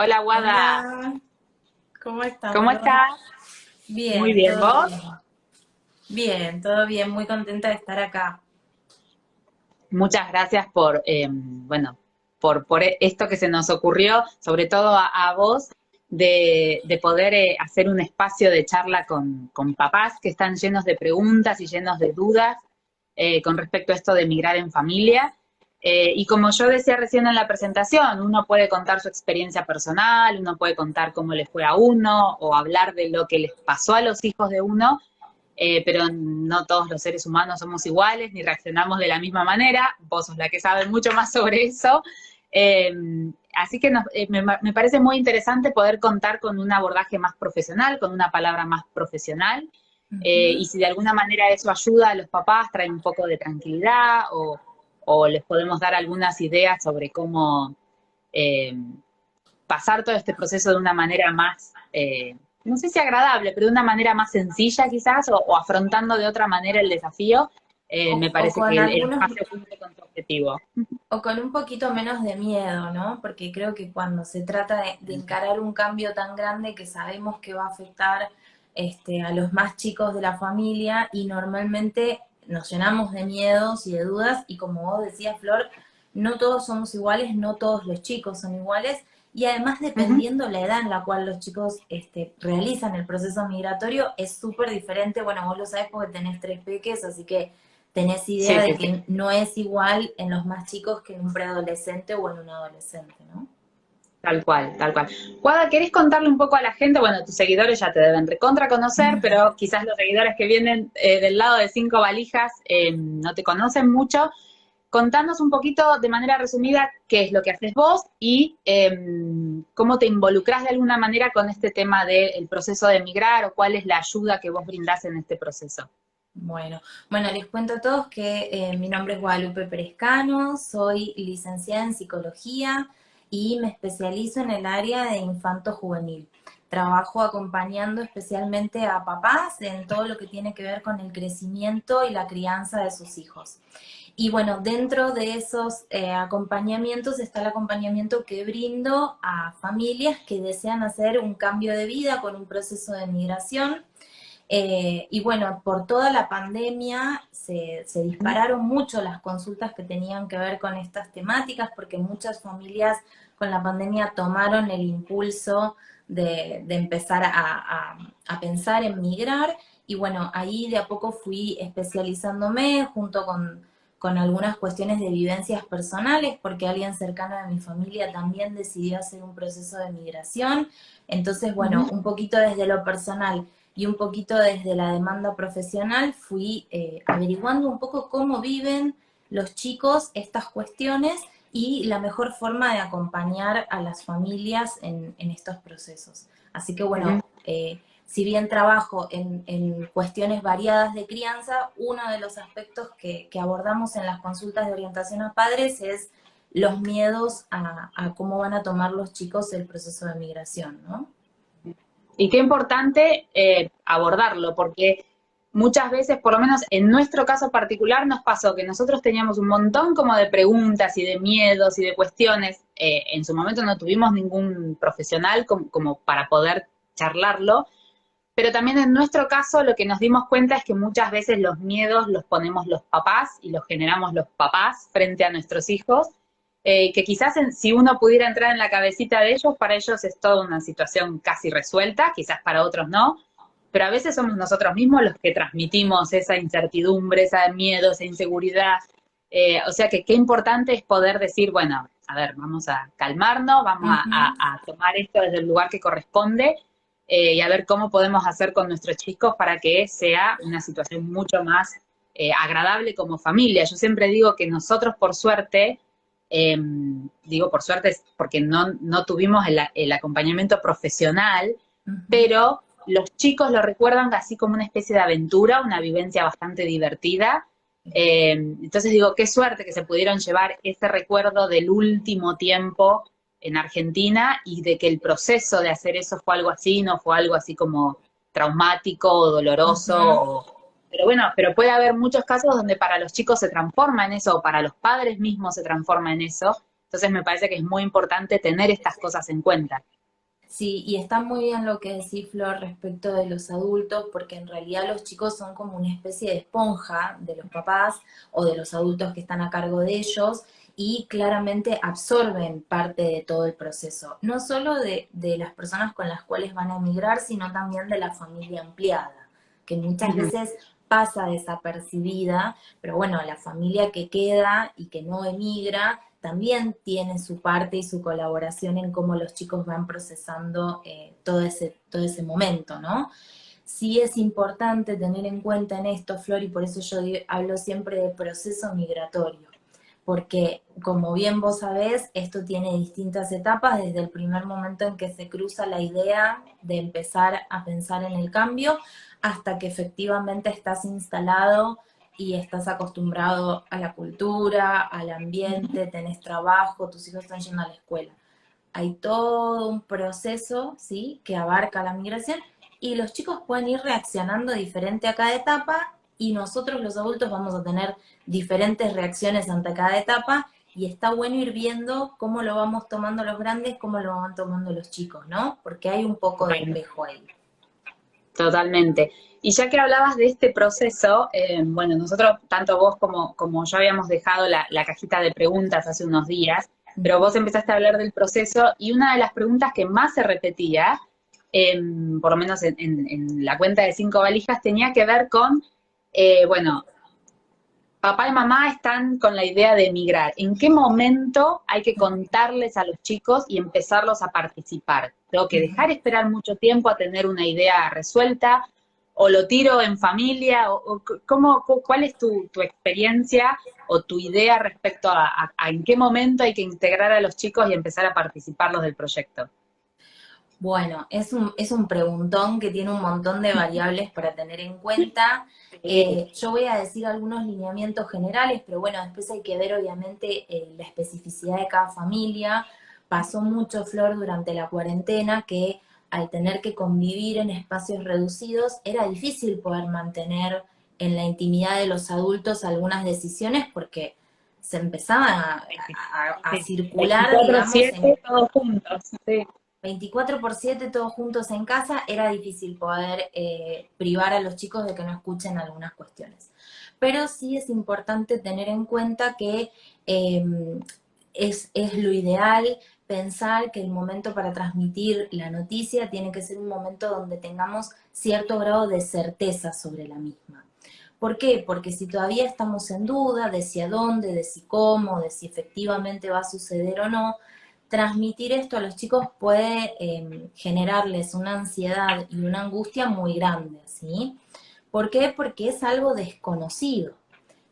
Hola, Wada. Hola, ¿cómo estás, ¿Cómo Flor? estás? Muy Bien, bien, todo ¿vos? bien. Bien, todo bien, muy contenta de estar acá. Muchas gracias por, bueno, por esto que se nos ocurrió, sobre todo a vos, de poder hacer un espacio de charla con papás que están llenos de preguntas y llenos de dudas con respecto a esto de migrar en familia. Y como yo decía recién en la presentación, uno puede contar su experiencia personal, uno puede contar cómo le fue a uno o hablar de lo que les pasó a los hijos de uno, pero no todos los seres humanos somos iguales ni reaccionamos de la misma manera. Vos sos la que sabe mucho más sobre eso. Eh, Así que me parece muy interesante poder contar con un abordaje más profesional, con una palabra más profesional. Y Ujú. si de alguna manera eso ayuda a los papás, trae un poco de tranquilidad o les podemos dar algunas ideas sobre cómo eh, pasar todo este proceso de una manera más, no sé si agradable, pero de una manera más sencilla quizás, o afrontando de otra manera el desafío, me O parece con que el algunos, espacio cumple con su objetivo. o con un poquito menos de miedo, ¿no? Porque creo que cuando se trata de encarar un cambio tan grande que sabemos que va a afectar a los más chicos de la familia y normalmente nos llenamos de miedos y de dudas y como vos decías, Flor, no todos somos iguales, no todos los chicos son iguales y además Ujú. dependiendo la edad en la cual los chicos realizan el proceso migratorio es súper diferente. Bueno, vos lo sabés porque tenés tres peques, así que tenés idea Sí, de sí, sí. que no es igual en los más chicos que en un preadolescente o en un adolescente, ¿no? Tal cual, tal cual. Guada, ¿querés contarle un poco a la gente? Bueno, tus seguidores ya te deben recontra conocer, pero quizás los seguidores que vienen del lado de Cinco Valijas no te conocen mucho. Contanos un poquito de manera resumida qué es lo que haces vos y cómo te involucrás de alguna manera con este tema del proceso de emigrar o cuál es la ayuda que vos brindás en este proceso. Bueno, les cuento a todos que mi nombre es Guadalupe Perezcano, soy licenciada en psicología y me especializo en el área de infanto juvenil. Trabajo acompañando especialmente a papás en todo lo que tiene que ver con el crecimiento y la crianza de sus hijos. Y bueno, dentro de esos acompañamientos está el acompañamiento que brindo a familias que desean hacer un cambio de vida con un proceso de migración. Y bueno, por toda la pandemia se dispararon mucho las consultas que tenían que ver con estas temáticas, porque muchas familias con la pandemia tomaron el impulso de empezar a pensar en migrar. Y bueno, ahí de a poco fui especializándome junto con algunas cuestiones de vivencias personales, porque alguien cercano de mi familia también decidió hacer un proceso de migración. Entonces, bueno, Ujú. un poquito desde lo personal y un poquito desde la demanda profesional fui averiguando un poco cómo viven los chicos estas cuestiones y la mejor forma de acompañar a las familias en estos procesos. Así que Ujú. bueno, si bien trabajo en cuestiones variadas de crianza, uno de los aspectos que abordamos en las consultas de orientación a padres es los miedos a cómo van a tomar los chicos el proceso de migración, ¿no? Y qué importante abordarlo, porque muchas veces, por lo menos en nuestro caso particular, nos pasó que nosotros teníamos un montón como de preguntas y de miedos y de cuestiones. En su momento no tuvimos ningún profesional como para poder charlarlo, pero también en nuestro caso lo que nos dimos cuenta es que muchas veces los miedos los ponemos los papás y los generamos los papás frente a nuestros hijos, que quizás si uno pudiera entrar en la cabecita de ellos, para ellos es toda una situación casi resuelta, quizás para otros no, pero a veces somos nosotros mismos los que transmitimos esa incertidumbre, ese miedo, esa inseguridad. O sea que qué importante es poder decir, bueno, a ver, vamos a calmarnos, vamos Ujú. a tomar esto desde el lugar que corresponde y a ver cómo podemos hacer con nuestros chicos para que sea una situación mucho más agradable como familia. Yo siempre digo que nosotros, por suerte, digo por suerte porque no tuvimos el acompañamiento profesional, Ujú. pero los chicos lo recuerdan así como una especie de aventura, una vivencia bastante divertida. Entonces digo, qué suerte que se pudieron llevar ese recuerdo del último tiempo en Argentina y de que el proceso de hacer eso fue algo así, no fue algo así como traumático o doloroso. Ujú. Pero bueno, pero puede haber muchos casos donde para los chicos se transforma en eso, o para los padres mismos se transforma en eso, Entonces me parece que es muy importante tener estas cosas en cuenta. Sí, y está muy bien lo que decís, Flor, respecto de los adultos, porque en realidad los chicos son como una especie de esponja de los papás o de los adultos que están a cargo de ellos y claramente absorben parte de todo el proceso, no solo de las personas con las cuales van a emigrar, sino también de la familia ampliada, que muchas Ujú. veces pasa desapercibida, pero bueno, la familia que queda y que no emigra también tiene su parte y su colaboración en cómo los chicos van procesando todo ese momento, ¿no? Sí es importante tener en cuenta en esto, Flor, y por eso yo hablo siempre de proceso migratorio, porque como bien vos sabés, esto tiene distintas etapas, desde el primer momento en que se cruza la idea de empezar a pensar en el cambio, hasta que efectivamente estás instalado y estás acostumbrado a la cultura, al ambiente, tenés trabajo, tus hijos están yendo a la escuela. Hay todo un proceso, ¿sí?, que abarca la migración y los chicos pueden ir reaccionando diferente a cada etapa y nosotros los adultos vamos a tener diferentes reacciones ante cada etapa y está bueno ir viendo cómo lo vamos tomando los grandes, cómo lo van tomando los chicos, ¿no? Porque hay un poco de Bueno, espejo ahí. totalmente. Y ya que hablabas de este proceso, bueno, nosotros, tanto vos como yo habíamos dejado la cajita de preguntas hace unos días, pero vos empezaste a hablar del proceso y una de las preguntas que más se repetía, por lo menos en la cuenta de 5 valijas, tenía que ver con, bueno, papá y mamá están con la idea de emigrar. ¿En qué momento hay que contarles a los chicos y empezarlos a participar? ¿Tengo que dejar esperar mucho tiempo a tener una idea resuelta? ¿O lo tiro en familia? ¿Cuál es tu experiencia o tu idea respecto a en qué momento hay que integrar a los chicos y empezar a participarlos del proyecto? Bueno, es un preguntón que tiene un montón de variables para tener en cuenta. Sí, Yo voy a decir algunos lineamientos generales, pero bueno, después hay que ver obviamente la especificidad de cada familia. Pasó mucho, Flor, durante la cuarentena que al tener que convivir en espacios reducidos era difícil poder mantener en la intimidad de los adultos algunas decisiones porque se empezaban a sí. circular, digamos, 24/7, todos juntos. Sí. 24/7 todos juntos en casa, era difícil poder privar a los chicos de que no escuchen algunas cuestiones. Pero sí es importante tener en cuenta que eh, es lo ideal pensar que el momento para transmitir la noticia tiene que ser un momento donde tengamos cierto grado de certeza sobre la misma. ¿Por qué? Porque si todavía estamos en duda de si a dónde, de si cómo, de si efectivamente va a suceder o no, transmitir esto a los chicos puede generarles una ansiedad y una angustia muy grande, ¿sí? ¿Por qué? Porque es algo desconocido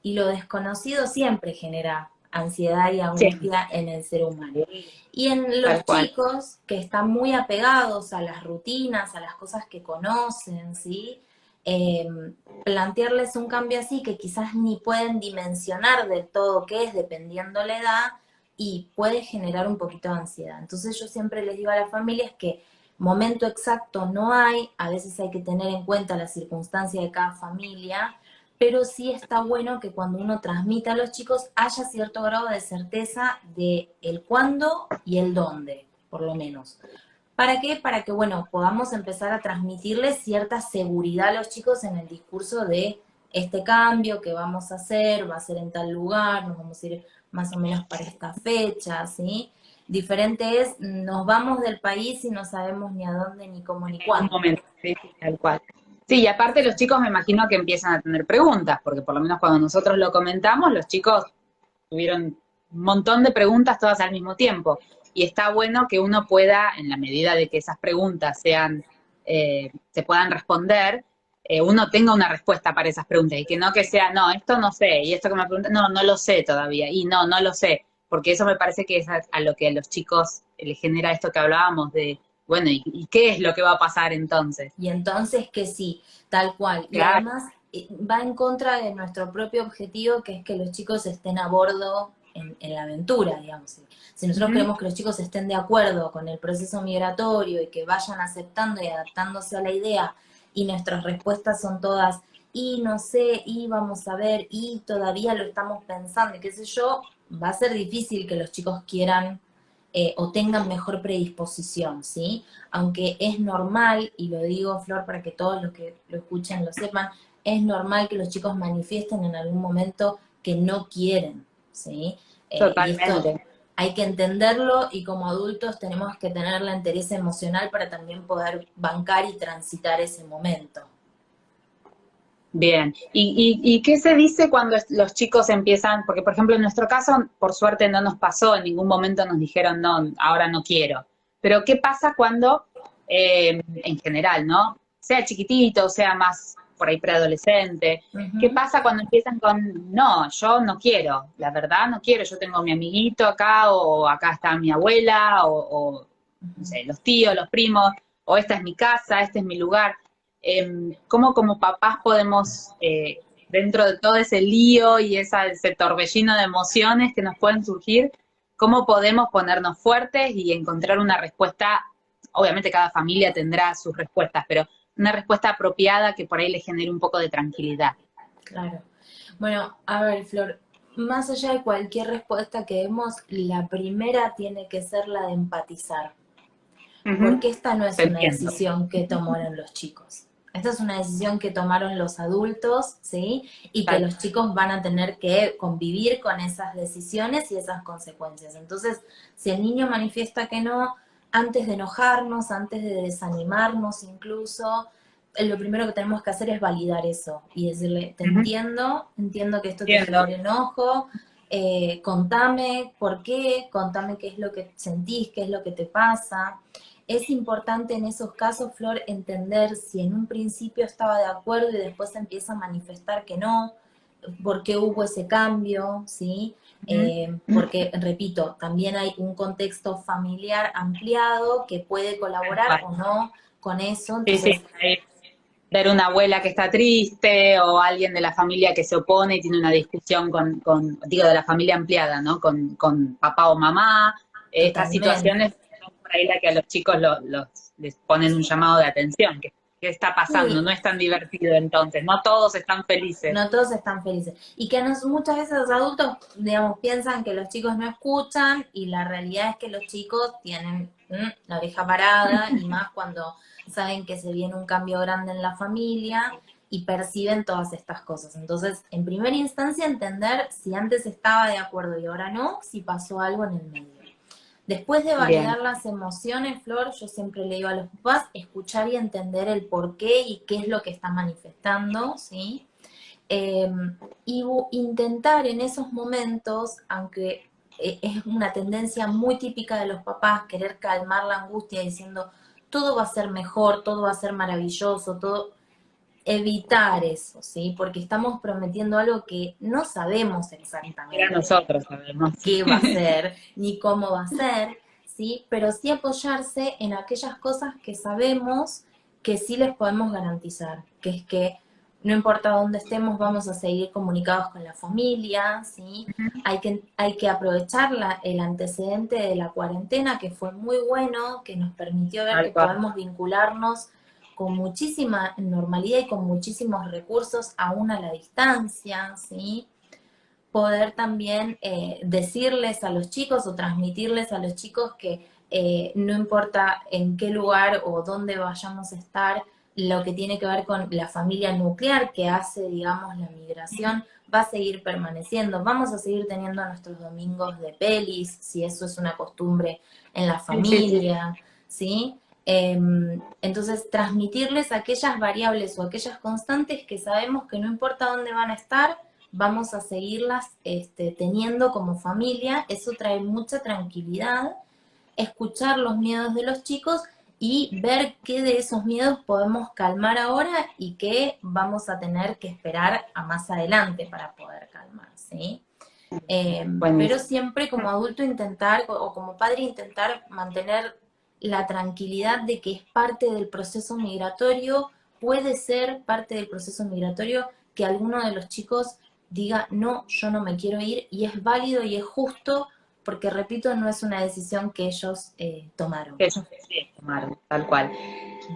y lo desconocido siempre genera ansiedad y Siempre. angustia en el ser humano. Y en los Tal cual. chicos que están muy apegados a las rutinas, a las cosas que conocen, ¿sí? Eh, Plantearles un cambio así que quizás ni pueden dimensionar del todo qué es dependiendo la edad y puede generar un poquito de ansiedad. Entonces yo siempre les digo a las familias que momento exacto no hay, a veces hay que tener en cuenta la circunstancia de cada familia, pero sí está bueno que cuando uno transmita a los chicos haya cierto grado de certeza de el cuándo y el dónde, por lo menos. ¿Para qué? Para que, bueno, podamos empezar a transmitirles cierta seguridad a los chicos en el discurso de este cambio que vamos a hacer, va a ser en tal lugar, nos vamos a ir más o menos para esta fecha, ¿sí? Diferente es, nos vamos del país y no sabemos ni a dónde, ni cómo, ni Un cuándo. momento, sí, sí, tal cual. Sí, y aparte los chicos me imagino que empiezan a tener preguntas, porque por lo menos cuando nosotros lo comentamos, los chicos tuvieron un montón de preguntas todas al mismo tiempo. Y está bueno que uno pueda, en la medida de que esas preguntas se puedan responder, uno tenga una respuesta para esas preguntas y que no que sea, no, esto no sé, y esto que me preguntan, no, no lo sé todavía, y no, no lo sé, porque eso me parece que es a lo que a los chicos les genera esto que hablábamos de, bueno, ¿y qué es lo que va a pasar entonces? Y entonces que sí, tal cual. Y Claro, además va en contra de nuestro propio objetivo, que es que los chicos estén a bordo en la aventura, digamos. Si nosotros ujú, queremos que los chicos estén de acuerdo con el proceso migratorio y que vayan aceptando y adaptándose a la idea, y nuestras respuestas son todas, y no sé, y vamos a ver, y todavía lo estamos pensando, y qué sé yo, va a ser difícil que los chicos quieran o tengan mejor predisposición, ¿sí? Aunque es normal, y lo digo, Flor, para que todos los que lo escuchen lo sepan, es normal que los chicos manifiesten en algún momento que no quieren, ¿sí? Y esto Totalmente. hay que entenderlo y como adultos tenemos que tener la entereza emocional para también poder bancar y transitar ese momento. Bien. ¿Y qué se dice cuando los chicos empiezan? Porque, por ejemplo, en nuestro caso, por suerte no nos pasó, en ningún momento nos dijeron, no, ahora no quiero. Pero, ¿qué pasa cuando, en general, ¿no? Sea chiquitito, sea más por ahí preadolescente, ¿qué Ujú, pasa cuando empiezan con, no, yo no quiero, la verdad no quiero, yo tengo a mi amiguito acá, o acá está mi abuela, o no ujú. sé, los tíos, los primos, o esta es mi casa, este es mi lugar? ¿Cómo como papás podemos, dentro de todo ese lío y ese torbellino de emociones que nos pueden surgir, cómo podemos ponernos fuertes y encontrar una respuesta? Obviamente cada familia tendrá sus respuestas, pero una respuesta apropiada que por ahí le genere un poco de tranquilidad. Claro. Bueno, a ver, Flor, más allá de cualquier respuesta que demos, la primera tiene que ser la de empatizar, Ujú. porque esta no Te es una entiendo. decisión que tomaron los chicos. Esta es una decisión que tomaron los adultos, ¿sí? Y que Tal. los chicos van a tener que convivir con esas decisiones y esas consecuencias. Entonces, si el niño manifiesta que no, antes de enojarnos, antes de desanimarnos incluso, lo primero que tenemos que hacer es validar eso y decirle, te Ujú. entiendo, entiendo que esto te Entiendo. genere enojo, contame por qué, contame qué es lo que sentís, qué es lo que te pasa. Es importante en esos casos, Flor, entender si en un principio estaba de acuerdo y después empieza a manifestar que no, por qué hubo ese cambio, ¿sí? Ujú. Porque, repito, también hay un contexto familiar ampliado que puede Tal colaborar cual. o no con eso, Sí, entonces, sí. Ver una abuela que está triste o alguien de la familia que se opone y tiene una discusión digo, de la familia ampliada, ¿no? Con papá o mamá. Estas totalmente. situaciones son por ahí las que a los chicos les ponen un llamado de atención. ¿Qué está pasando? Sí, No es tan divertido entonces, no todos están felices. no todos están felices. Y que muchas veces los adultos, digamos, piensan que los chicos no escuchan y la realidad es que los chicos tienen la oreja parada y más cuando saben que se viene un cambio grande en la familia y perciben todas estas cosas. Entonces, en primera instancia, entender si antes estaba de acuerdo y ahora no, si pasó algo en el medio. Después de Bien, validar las emociones, Flor, yo siempre le digo a los papás, escuchar y entender el por qué y qué es lo que está manifestando, ¿sí? Eh, y intentar en esos momentos, aunque es una tendencia muy típica de los papás, querer calmar la angustia diciendo todo va a ser mejor, todo va a ser maravilloso, todo, evitar eso, ¿sí? Porque estamos prometiendo algo que no sabemos era exactamente nosotros, sabemos. qué va a ser ni cómo va a ser, ¿sí? Pero sí apoyarse en aquellas cosas que sabemos que sí les podemos garantizar, que es que no importa dónde estemos, vamos a seguir comunicados con la familia, ¿sí? Hay que aprovechar el antecedente de la cuarentena, que fue muy bueno, que nos permitió ver Tal que cual. podemos vincularnos con muchísima normalidad y con muchísimos recursos aún a la distancia, ¿sí? Poder también decirles a los chicos o transmitirles a los chicos que no importa en qué lugar o dónde vayamos a estar, lo que tiene que ver con la familia nuclear que hace, digamos, la migración, va a seguir permaneciendo. Vamos a seguir teniendo nuestros domingos de pelis, si eso es una costumbre en la Sí, sí, sí. familia, ¿sí? Entonces, transmitirles aquellas variables o aquellas constantes que sabemos que no importa dónde van a estar, vamos a seguirlas teniendo como familia, eso trae mucha tranquilidad, escuchar los miedos de los chicos y ver qué de esos miedos podemos calmar ahora y qué vamos a tener que esperar a más adelante para poder calmar, ¿sí? Pero Buenísimo. siempre como adulto intentar o como padre intentar mantener la tranquilidad de que es parte del proceso migratorio, puede ser parte del proceso migratorio que alguno de los chicos diga, no, yo no me quiero ir, y es válido y es justo, porque repito, no es una decisión que ellos tomaron. Que ellos deciden tomar, tal cual.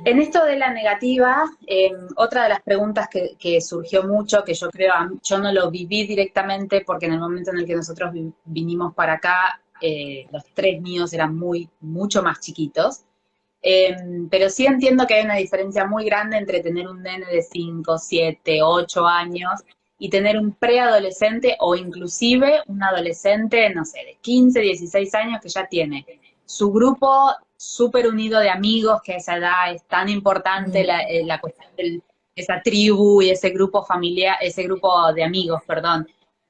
En esto de la negativa, otra de las preguntas que surgió mucho, que yo creo, yo no lo viví directamente porque en el momento en el que nosotros vinimos para acá, los tres míos eran mucho más chiquitos. Pero sí entiendo que hay una diferencia muy grande entre tener un nene de 5, 7, 8 años y tener un preadolescente o inclusive un adolescente, no sé, de 15, 16 años que ya tiene su grupo súper unido de amigos, que a esa edad es tan importante la cuestión de esa tribu y ese grupo familiar, ese grupo de amigos, perdón.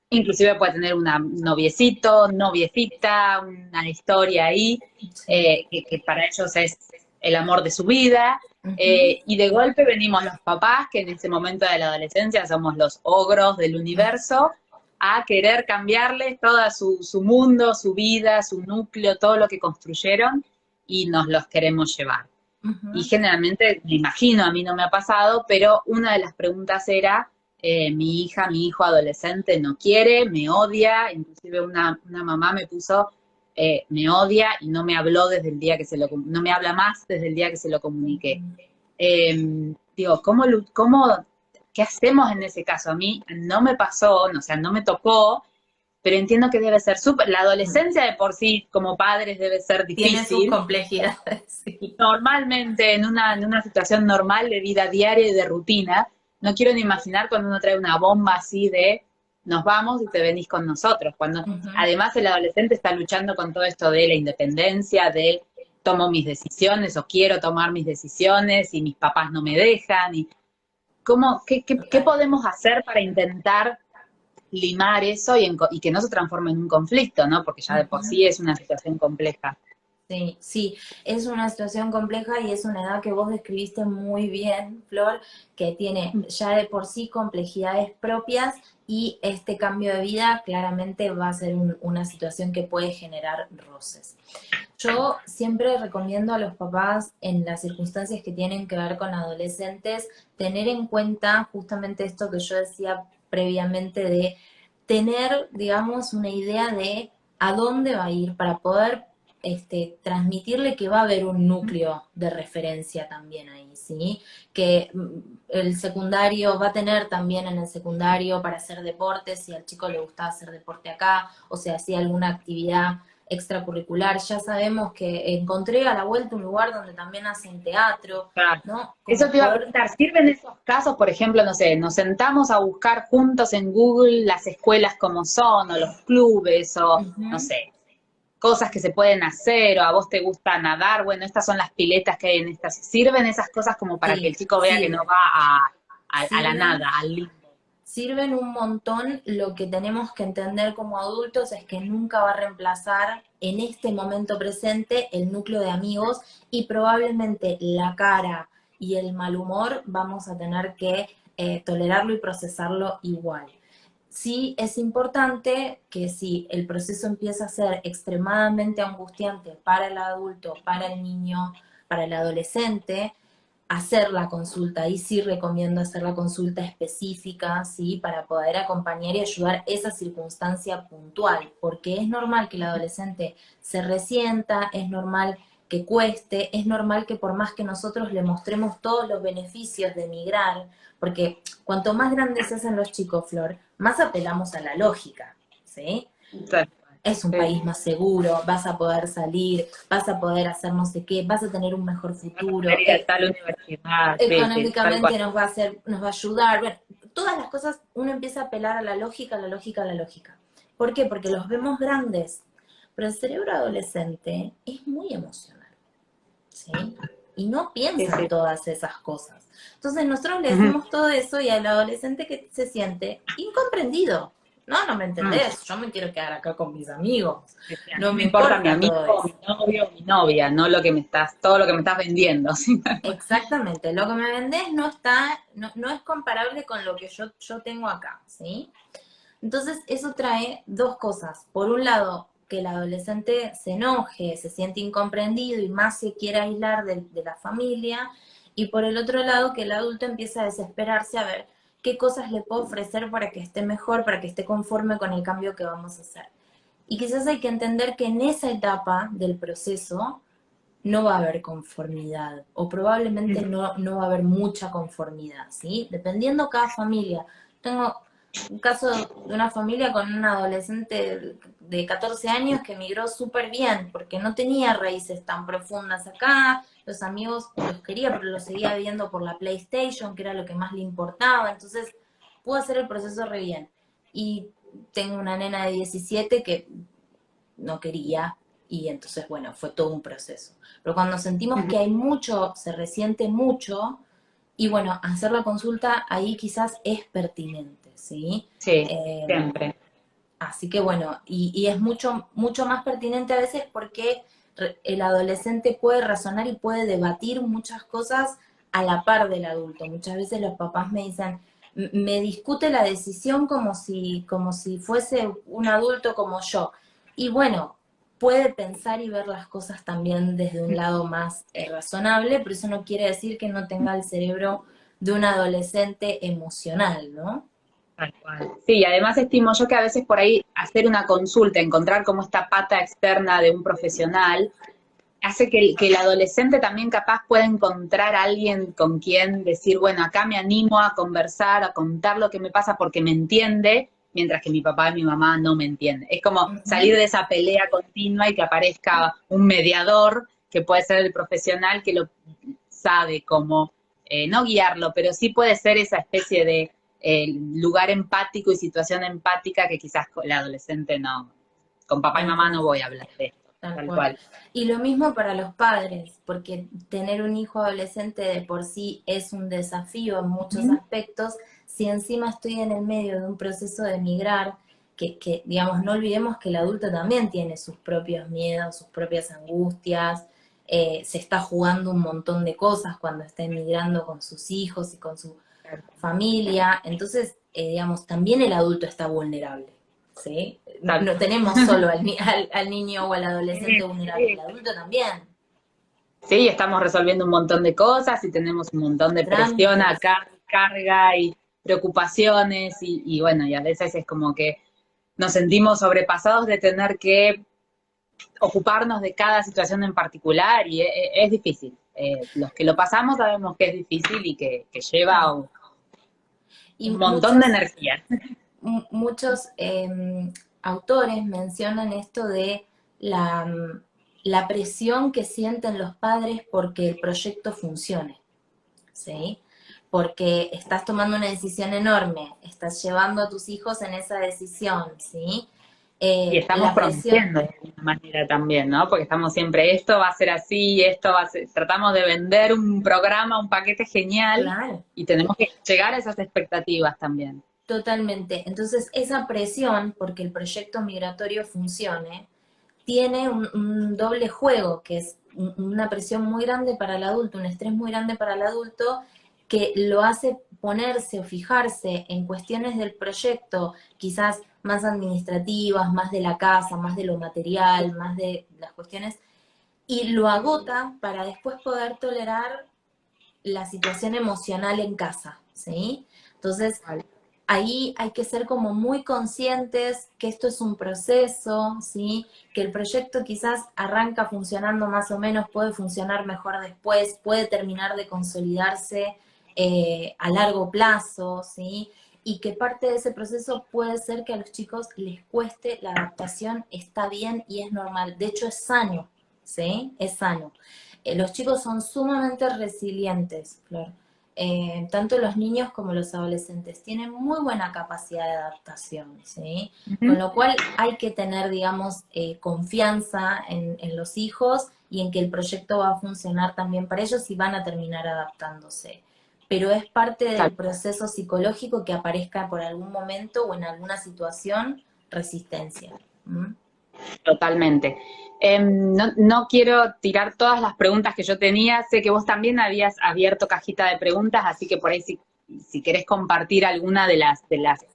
Inclusive puede tener un noviecito, noviecita, una historia ahí, Sí. que para ellos es el amor de su vida, Ujú. y de golpe venimos los papás, que en ese momento de la adolescencia somos los ogros del universo, a querer cambiarles todo su mundo, su vida, su núcleo, todo lo que construyeron, y nos los queremos llevar. Y Ujú. generalmente, me imagino, a mí no me ha pasado, pero una de las preguntas era, mi hija, mi hijo adolescente no quiere, me odia, inclusive una mamá me puso, me odia y no me habló desde el día que no me habla más desde el día que se lo comuniqué. Digo, qué hacemos en ese caso? A mí no me pasó, o sea, no me tocó, pero entiendo que debe ser la adolescencia de por sí como padres debe ser Tiene sus difícil. complejidades, sí. Normalmente en una situación normal de vida diaria y de rutina, no quiero ni imaginar cuando uno trae una bomba así de nos vamos y te venís con nosotros, cuando Ujú. además el adolescente está luchando con todo esto de la independencia, de tomo mis decisiones o quiero tomar mis decisiones y mis papás no me dejan, y qué Total. podemos hacer para intentar limar eso y que no se transforme en un conflicto, ¿no? Porque ya de por Ujú. sí es una situación compleja. Sí, sí, es una situación compleja y es una edad que vos describiste muy bien, Flor, que tiene ya de por sí complejidades propias y este cambio de vida claramente va a ser una situación que puede generar roces. Yo siempre recomiendo a los papás en las circunstancias que tienen que ver con adolescentes tener en cuenta justamente esto que yo decía previamente de tener, digamos, una idea de a dónde va a ir para poder transmitirle que va a haber un núcleo de referencia también ahí, ¿sí? Que el secundario va a tener también en el secundario para hacer deporte, si al chico le gusta hacer deporte acá, o sea, si alguna actividad extracurricular, ya sabemos que encontré a la vuelta un lugar donde también hacen teatro, Claro. ¿no? Eso Como te iba a poder... preguntar, ¿sirven esos casos, por ejemplo, no sé, nos sentamos a buscar juntos en Google las escuelas como son, o los clubes, o no Ujú. sé, cosas que se pueden hacer, o a vos te gusta nadar, bueno, estas son las piletas que hay en estas. ¿Sirven esas cosas como para que el Sí, chico vea que no sirven, va a la sirven nada, al limbo? sirven un montón. Lo que tenemos que entender como adultos es que nunca va a reemplazar en este momento presente el núcleo de amigos y probablemente la cara y el mal humor vamos a tener que tolerarlo y procesarlo igual. Sí es importante que si el proceso empieza a ser extremadamente angustiante para el adulto, para el niño, para el adolescente, hacer la consulta. Y sí recomiendo hacer la consulta específica, ¿sí? Para poder acompañar y ayudar esa circunstancia puntual, porque es normal que el adolescente se resienta, es normal que cueste, es normal que por más que nosotros le mostremos todos los beneficios de emigrar, porque cuanto más grandes se hacen los chicos, Flor, más apelamos a la lógica, ¿sí? Tal cual. Es un Sí. país más seguro, vas a poder salir, vas a poder hacer no sé qué, vas a tener un mejor Vas a poder futuro, ir a tal universidad, sí, sí, tal cual. económicamente nos va a hacer, nos va a ayudar. Bueno, todas las cosas uno empieza a apelar a la lógica, a la lógica, a la lógica. ¿Por qué? Porque los vemos grandes, pero el cerebro adolescente es muy emocional, ¿sí? Y no Sí, piensa en sí. todas esas cosas. Entonces nosotros le Ujú. decimos todo eso y al adolescente que se siente incomprendido. No, no me Mm. entendés, yo me quiero quedar acá con mis amigos, Sí, sí, a mí no me me importa mi importa todo amigo, eso. mi novio, mi novia, no todo lo que me estás vendiendo. ¿Sí? Exactamente, lo que me vendés no está, no es comparable con lo que yo tengo acá, ¿sí? Entonces eso trae dos cosas. Por un lado, que el adolescente se enoje, se siente incomprendido y más se quiere aislar de la familia. Y por el otro lado, que el adulto empieza a desesperarse a ver qué cosas le puedo ofrecer para que esté mejor, para que esté conforme con el cambio que vamos a hacer. Y quizás hay que entender que en esa etapa del proceso no va a haber conformidad, o probablemente no va a haber mucha conformidad, ¿sí? Dependiendo cada familia. Tengo un caso de una familia con un adolescente de 14 años que migró súper bien, porque no tenía raíces tan profundas acá, los amigos los quería, pero los seguía viendo por la PlayStation, que era lo que más le importaba, entonces pudo hacer el proceso re bien. Y tengo una nena de 17 que no quería, y entonces, bueno, fue todo un proceso. Pero cuando sentimos que hay mucho, se resiente mucho, y bueno, hacer la consulta ahí quizás es pertinente, ¿sí? Sí, Eh, siempre. Así que bueno, y es mucho, mucho más pertinente a veces porque el adolescente puede razonar y puede debatir muchas cosas a la par del adulto. Muchas veces los papás me dicen, me discute la decisión como si fuese un adulto como yo". Y bueno, puede pensar y ver las cosas también desde un lado más razonable, pero eso no quiere decir que no tenga el cerebro de un adolescente emocional, ¿no? Tal cual. Sí, y además estimo yo que a veces por ahí hacer una consulta, encontrar como esta pata externa de un profesional, hace que el adolescente también capaz pueda encontrar a alguien con quien decir, bueno, acá me animo a conversar, a contar lo que me pasa porque me entiende, mientras que mi papá y mi mamá no me entienden. Es como salir Ujú. de esa pelea continua y que aparezca un mediador, que puede ser el profesional que lo sabe cómo, no guiarlo, pero sí puede ser esa especie de lugar empático y situación empática que quizás el adolescente no, con papá y mamá no voy a hablar de esto, Tal tal cual. cual. Y lo mismo para los padres, porque tener un hijo adolescente de por sí es un desafío en muchos aspectos. Si encima estoy en el medio de un proceso de migrar, digamos, no olvidemos que el adulto también tiene sus propios miedos, sus propias angustias, se está jugando un montón de cosas cuando está emigrando con sus hijos y con su familia. Entonces, digamos, también el adulto está vulnerable, ¿sí? Tal No cual. tenemos solo al niño o al adolescente Sí, vulnerable, el sí. adulto también. Sí, estamos resolviendo un montón de cosas y tenemos un montón de presión Trámites, acá, carga y preocupaciones y bueno, y a veces es como que nos sentimos sobrepasados de tener que ocuparnos de cada situación en particular y es difícil. Los que lo pasamos sabemos que es difícil y que lleva claro. Y un montón de muchos, energía. muchos autores mencionan esto de la, la presión que sienten los padres porque el proyecto funcione, ¿sí? Porque estás tomando una decisión enorme, estás llevando a tus hijos en esa decisión, ¿sí? Y estamos La presión, prometiendo de alguna manera también, ¿no? Porque estamos siempre, esto va a ser así, esto va a ser, tratamos de vender un programa, un paquete genial claro, y tenemos que llegar a esas expectativas también. totalmente. Entonces, esa presión, porque el proyecto migratorio funcione, tiene un doble juego, que es una presión muy grande para el adulto, un estrés muy grande para el adulto, que lo hace ponerse o fijarse en cuestiones del proyecto, quizás más administrativas, más de la casa, más de lo material, más de las cuestiones, y lo agota para después poder tolerar la situación emocional en casa, ¿sí? Entonces, ahí hay que ser como muy conscientes que esto es un proceso, ¿sí? Que el proyecto quizás arranca funcionando más o menos, puede funcionar mejor después, puede terminar de consolidarse a largo plazo, ¿sí? Y que parte de ese proceso puede ser que a los chicos les cueste la adaptación, está bien y es normal. De hecho, es sano, ¿sí? Es sano. Los chicos son sumamente resilientes, Flor. Tanto los niños como los adolescentes tienen muy buena capacidad de adaptación, ¿sí? Con Ujú. lo cual hay que tener, digamos, confianza en los hijos y en que el proyecto va a funcionar también para ellos y van a terminar adaptándose. Pero es parte del proceso psicológico que aparezca por algún momento o en alguna situación resistencia. ¿Mm? Totalmente. No quiero tirar todas las preguntas que yo tenía. Sé que vos también habías abierto cajita de preguntas, así que por ahí si querés compartir alguna de las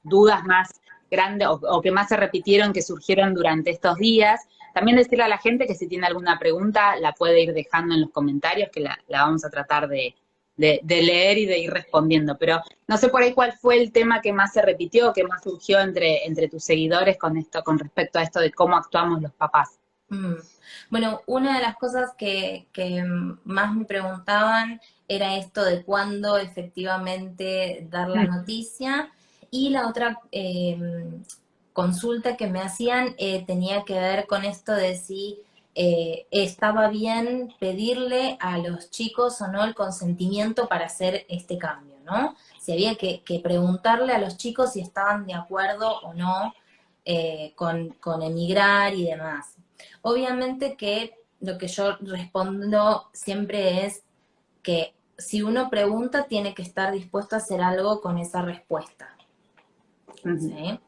dudas más grandes o que más se repitieron, que surgieron durante estos días. También decirle a la gente que si tiene alguna pregunta la puede ir dejando en los comentarios, que la vamos a tratar de leer y de ir respondiendo. Pero no sé por ahí cuál fue el tema que más se repitió, que más surgió entre tus seguidores con esto, con respecto a esto de cómo actuamos los papás. Mm. Bueno, una de las cosas que más me preguntaban era esto de cuándo efectivamente dar la noticia, y la otra consulta que me hacían tenía que ver con esto de si estaba bien pedirle a los chicos o no el consentimiento para hacer este cambio, ¿no? Si había que preguntarle a los chicos si estaban de acuerdo o no con emigrar y demás. Obviamente que lo que yo respondo siempre es que si uno pregunta tiene que estar dispuesto a hacer algo con esa respuesta. ¿Sí?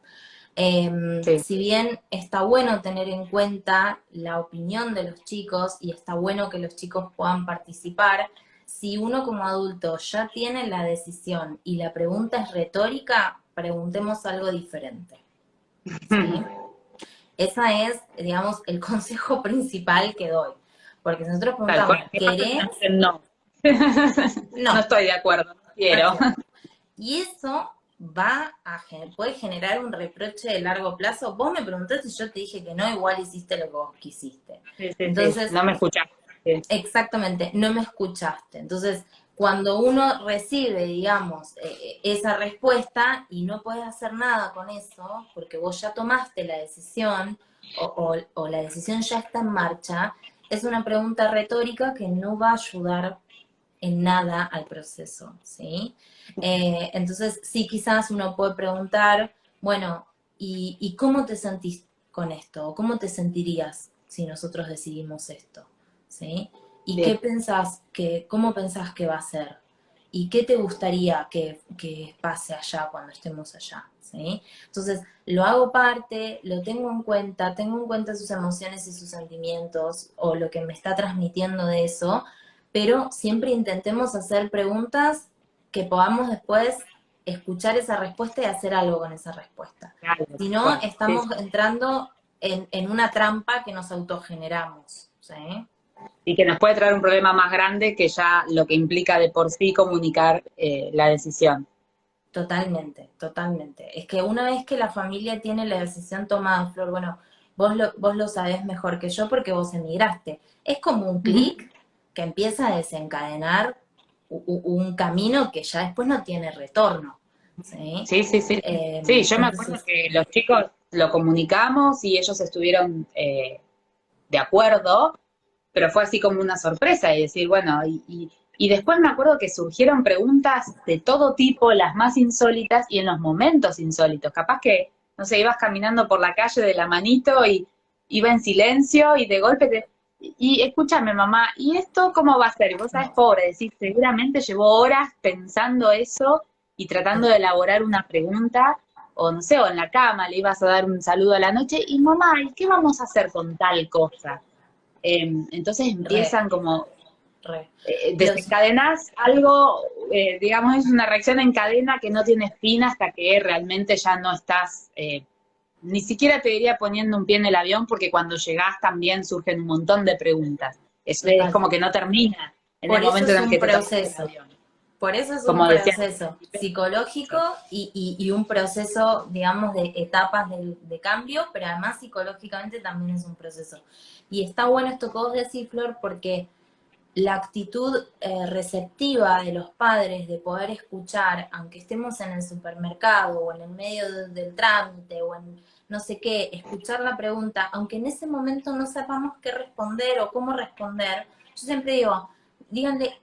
Sí. Si bien está bueno tener en cuenta la opinión de los chicos y está bueno que los chicos puedan participar, si uno como adulto ya tiene la decisión y la pregunta es retórica, preguntemos algo diferente. ¿Sí? Esa es, digamos, el consejo principal que doy. Porque si nosotros Tal preguntamos, cual. ¿querés? No. No No, estoy de acuerdo, no no quiero. quiero. Y eso puede generar un reproche de largo plazo. Vos me preguntaste y yo te dije que no, igual hiciste lo que vos quisiste. Sí, sí, sí. Entonces, No me escuchaste. Sí. exactamente, no me escuchaste. Entonces, cuando uno recibe, digamos, esa respuesta y no puedes hacer nada con eso, porque vos ya tomaste la decisión o la decisión ya está en marcha, es una pregunta retórica que no va a ayudar en nada al proceso, ¿sí? Entonces, sí, quizás uno puede preguntar, bueno, ¿y cómo te sentís con esto? ¿O cómo te sentirías si nosotros decidimos esto? ¿Sí? ¿Y Bien. qué pensás cómo pensás que va a ser? ¿Y qué te gustaría que pase allá cuando estemos allá? ¿Sí? Entonces, lo hago parte, lo tengo en cuenta sus emociones y sus sentimientos o lo que me está transmitiendo de eso, pero siempre intentemos hacer preguntas que podamos después escuchar esa respuesta y hacer algo con esa respuesta. Claro, Si tal no, cual. Sí, estamos sí. entrando en una trampa que nos autogeneramos. ¿Sí? Y que nos puede traer un problema más grande que ya lo que implica de por sí comunicar la decisión. Totalmente, totalmente. Es que una vez que la familia tiene la decisión tomada, Flor, bueno, vos lo sabés mejor que yo porque vos emigraste. Es como un Ujú. clic que empieza a desencadenar un camino que ya después no tiene retorno. ¿Sí? Sí, sí, sí. Sí, yo me acuerdo Entonces, que los chicos lo comunicamos y ellos estuvieron de acuerdo, pero fue así como una sorpresa y decir, bueno, y después me acuerdo que surgieron preguntas de todo tipo, las más insólitas y en los momentos insólitos. Capaz que, no sé, ibas caminando por la calle de la manito y iba en silencio y de golpe te... Y escúchame, mamá, ¿y esto cómo va a ser? Y vos sabés, pobre, decís, seguramente llevó horas pensando eso y tratando de elaborar una pregunta, o no sé, o en la cama le ibas a dar un saludo a la noche, y mamá, ¿y qué vamos a hacer con tal cosa? Entonces re, empiezan como, re. Los, desencadenás algo, digamos, es una reacción en cadena que no tiene fin hasta que realmente ya no estás, ni siquiera te diría poniendo un pie en el avión, porque cuando llegás también surgen un montón de preguntas. Es total. como que no termina en el Por eso momento es en el un que te tomas el proceso. avión. Por eso es un Como decía, proceso psicológico y un proceso, digamos, de etapas de cambio, pero además psicológicamente también es un proceso. Y está bueno esto que vos decís, Flor, porque la actitud receptiva de los padres de poder escuchar, aunque estemos en el supermercado o en el medio del trámite o en no sé qué, escuchar la pregunta, aunque en ese momento no sepamos qué responder o cómo responder, yo siempre digo, díganle,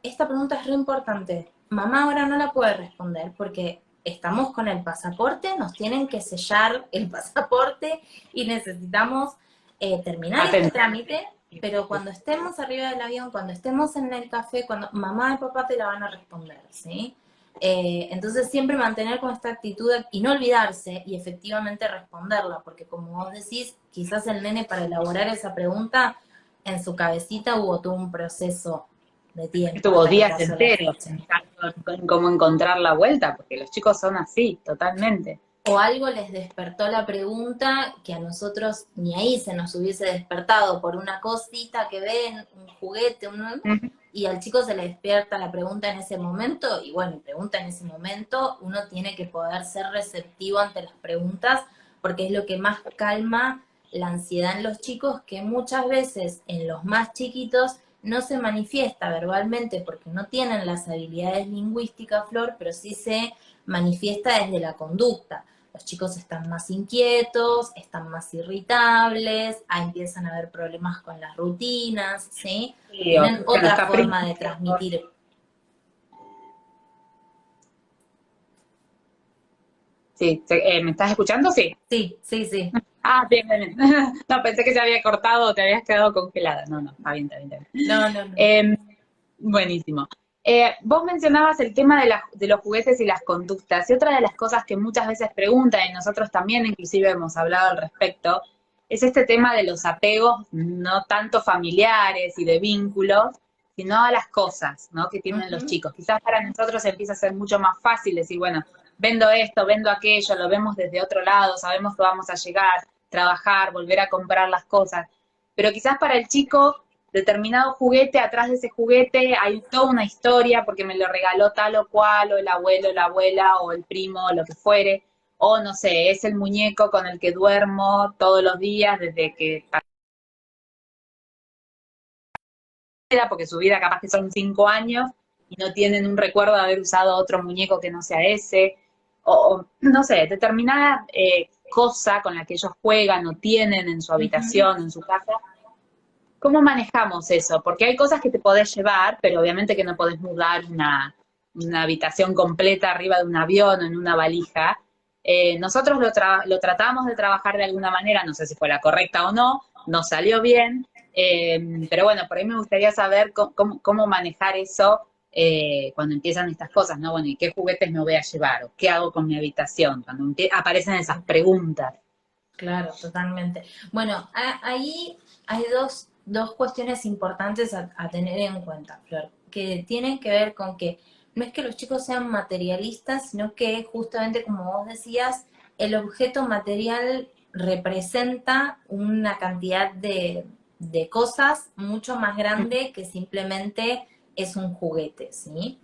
esta pregunta es re importante, mamá ahora no la puede responder porque estamos con el pasaporte, nos tienen que sellar el pasaporte y necesitamos terminar este atenta. trámite, pero cuando estemos arriba del avión, cuando estemos en el café, cuando mamá y papá te la van a responder, ¿sí? Entonces siempre mantener con esta actitud y no olvidarse y efectivamente responderla, porque como vos decís, quizás el nene para elaborar esa pregunta en su cabecita hubo todo un proceso de tiempo Estuvo hasta que días pasó la enteros fecha. pensando en cómo encontrar la vuelta, porque los chicos son así, totalmente. O algo les despertó la pregunta que a nosotros ni ahí se nos hubiese despertado por una cosita que ven, un juguete, y al chico se le despierta la pregunta en ese momento, y bueno, pregunta en ese momento, uno tiene que poder ser receptivo ante las preguntas, porque es lo que más calma la ansiedad en los chicos, que muchas veces en los más chiquitos no se manifiesta verbalmente porque no tienen las habilidades lingüísticas, Flor, pero sí se manifiesta desde la conducta. Los chicos están más inquietos, están más irritables, ahí empiezan a haber problemas con las rutinas, ¿sí? Sí, o Tienen con los otra forma de caprichos. transmitir. Sí, ¿me estás escuchando? Sí. Sí, sí, sí. Ah, bien, bien, bien. No, pensé que se había cortado o te habías quedado congelada. No, no, está bien, está bien, está bien. No, no, no. Buenísimo. Vos mencionabas el tema de los juguetes y las conductas, y otra de las cosas que muchas veces preguntan, y nosotros también inclusive hemos hablado al respecto, es este tema de los apegos, no tanto familiares y de vínculos, sino a las cosas, ¿no? Que tienen los Ujú. chicos. Quizás para nosotros empieza a ser mucho más fácil decir, bueno, vendo esto, vendo aquello, lo vemos desde otro lado, sabemos que vamos a llegar, trabajar, volver a comprar las cosas, pero quizás para el chico determinado juguete, atrás de ese juguete hay toda una historia porque me lo regaló tal o cual, o el abuelo, la abuela, o el primo, o lo que fuere, o no sé, es el muñeco con el que duermo todos los días desde que era, porque su vida capaz que son 5 años y no tienen un recuerdo de haber usado otro muñeco que no sea ese, o no sé, determinada cosa con la que ellos juegan o tienen en su Ujú. habitación, en su casa. ¿Cómo manejamos eso? Porque hay cosas que te podés llevar, pero obviamente que no podés mudar una habitación completa arriba de un avión o en una valija. Nosotros lo tratamos de trabajar de alguna manera, no sé si fue la correcta o no, no salió bien, pero bueno, por ahí me gustaría saber cómo manejar eso cuando empiezan estas cosas, ¿no? Bueno, ¿y qué juguetes me voy a llevar? ¿O qué hago con mi habitación? Cuando aparecen esas preguntas. Claro, totalmente. Bueno, ahí hay dos cuestiones importantes a tener en cuenta, Flor, que tienen que ver con que no es que los chicos sean materialistas, sino que justamente como vos decías, el objeto material representa una cantidad de cosas mucho más grande que simplemente es un juguete, ¿sí?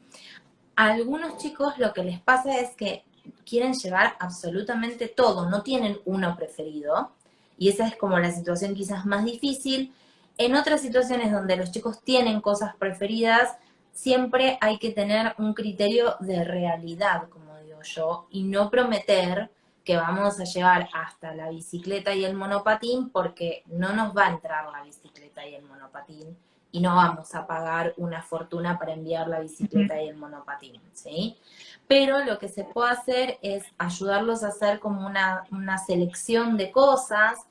A algunos chicos lo que les pasa es que quieren llevar absolutamente todo, no tienen uno preferido, y esa es como la situación quizás más difícil. En otras situaciones donde los chicos tienen cosas preferidas, siempre hay que tener un criterio de realidad, como digo yo, y no prometer que vamos a llevar hasta la bicicleta y el monopatín, porque no nos va a entrar la bicicleta y el monopatín, y no vamos a pagar una fortuna para enviar la bicicleta y el monopatín, ¿sí? Pero lo que se puede hacer es ayudarlos a hacer como una selección de cosas,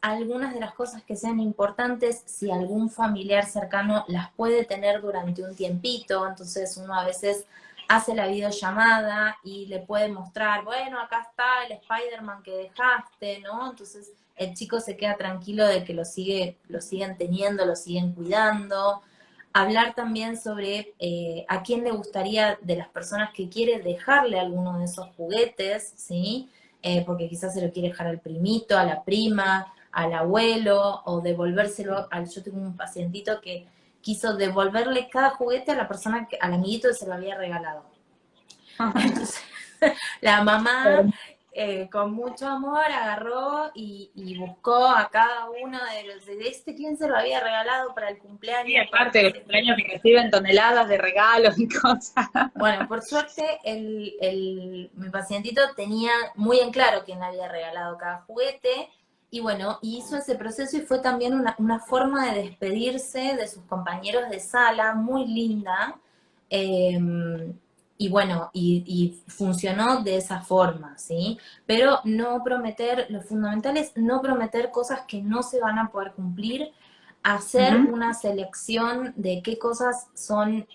algunas de las cosas que sean importantes, si algún familiar cercano las puede tener durante un tiempito, entonces uno a veces hace la videollamada y le puede mostrar, bueno, acá está el Spider-Man que dejaste, ¿no? Entonces el chico se queda tranquilo de que lo siguen teniendo, lo siguen cuidando. Hablar también sobre a quién le gustaría de las personas que quiere dejarle alguno de esos juguetes, ¿sí? Porque quizás se lo quiere dejar al primito, a la prima, al abuelo, o devolvérselo al... Yo tengo un pacientito que quiso devolverle cada juguete a la persona, al amiguito que se lo había regalado. Entonces, la mamá, con mucho amor, agarró y buscó a cada uno de los de este quién se lo había regalado para el Sí, cumpleaños, para aparte no del sé qué. cumpleaños que reciben toneladas de regalos y cosas. Bueno, por suerte, mi pacientito tenía muy en claro quién le había regalado cada juguete, y bueno, hizo ese proceso y fue también una forma de despedirse de sus compañeros de sala, muy linda. Eh, y bueno, y funcionó de esa forma, ¿sí? Pero no prometer, lo fundamental es no prometer cosas que no se van a poder cumplir, hacer Ujú. una selección de qué cosas son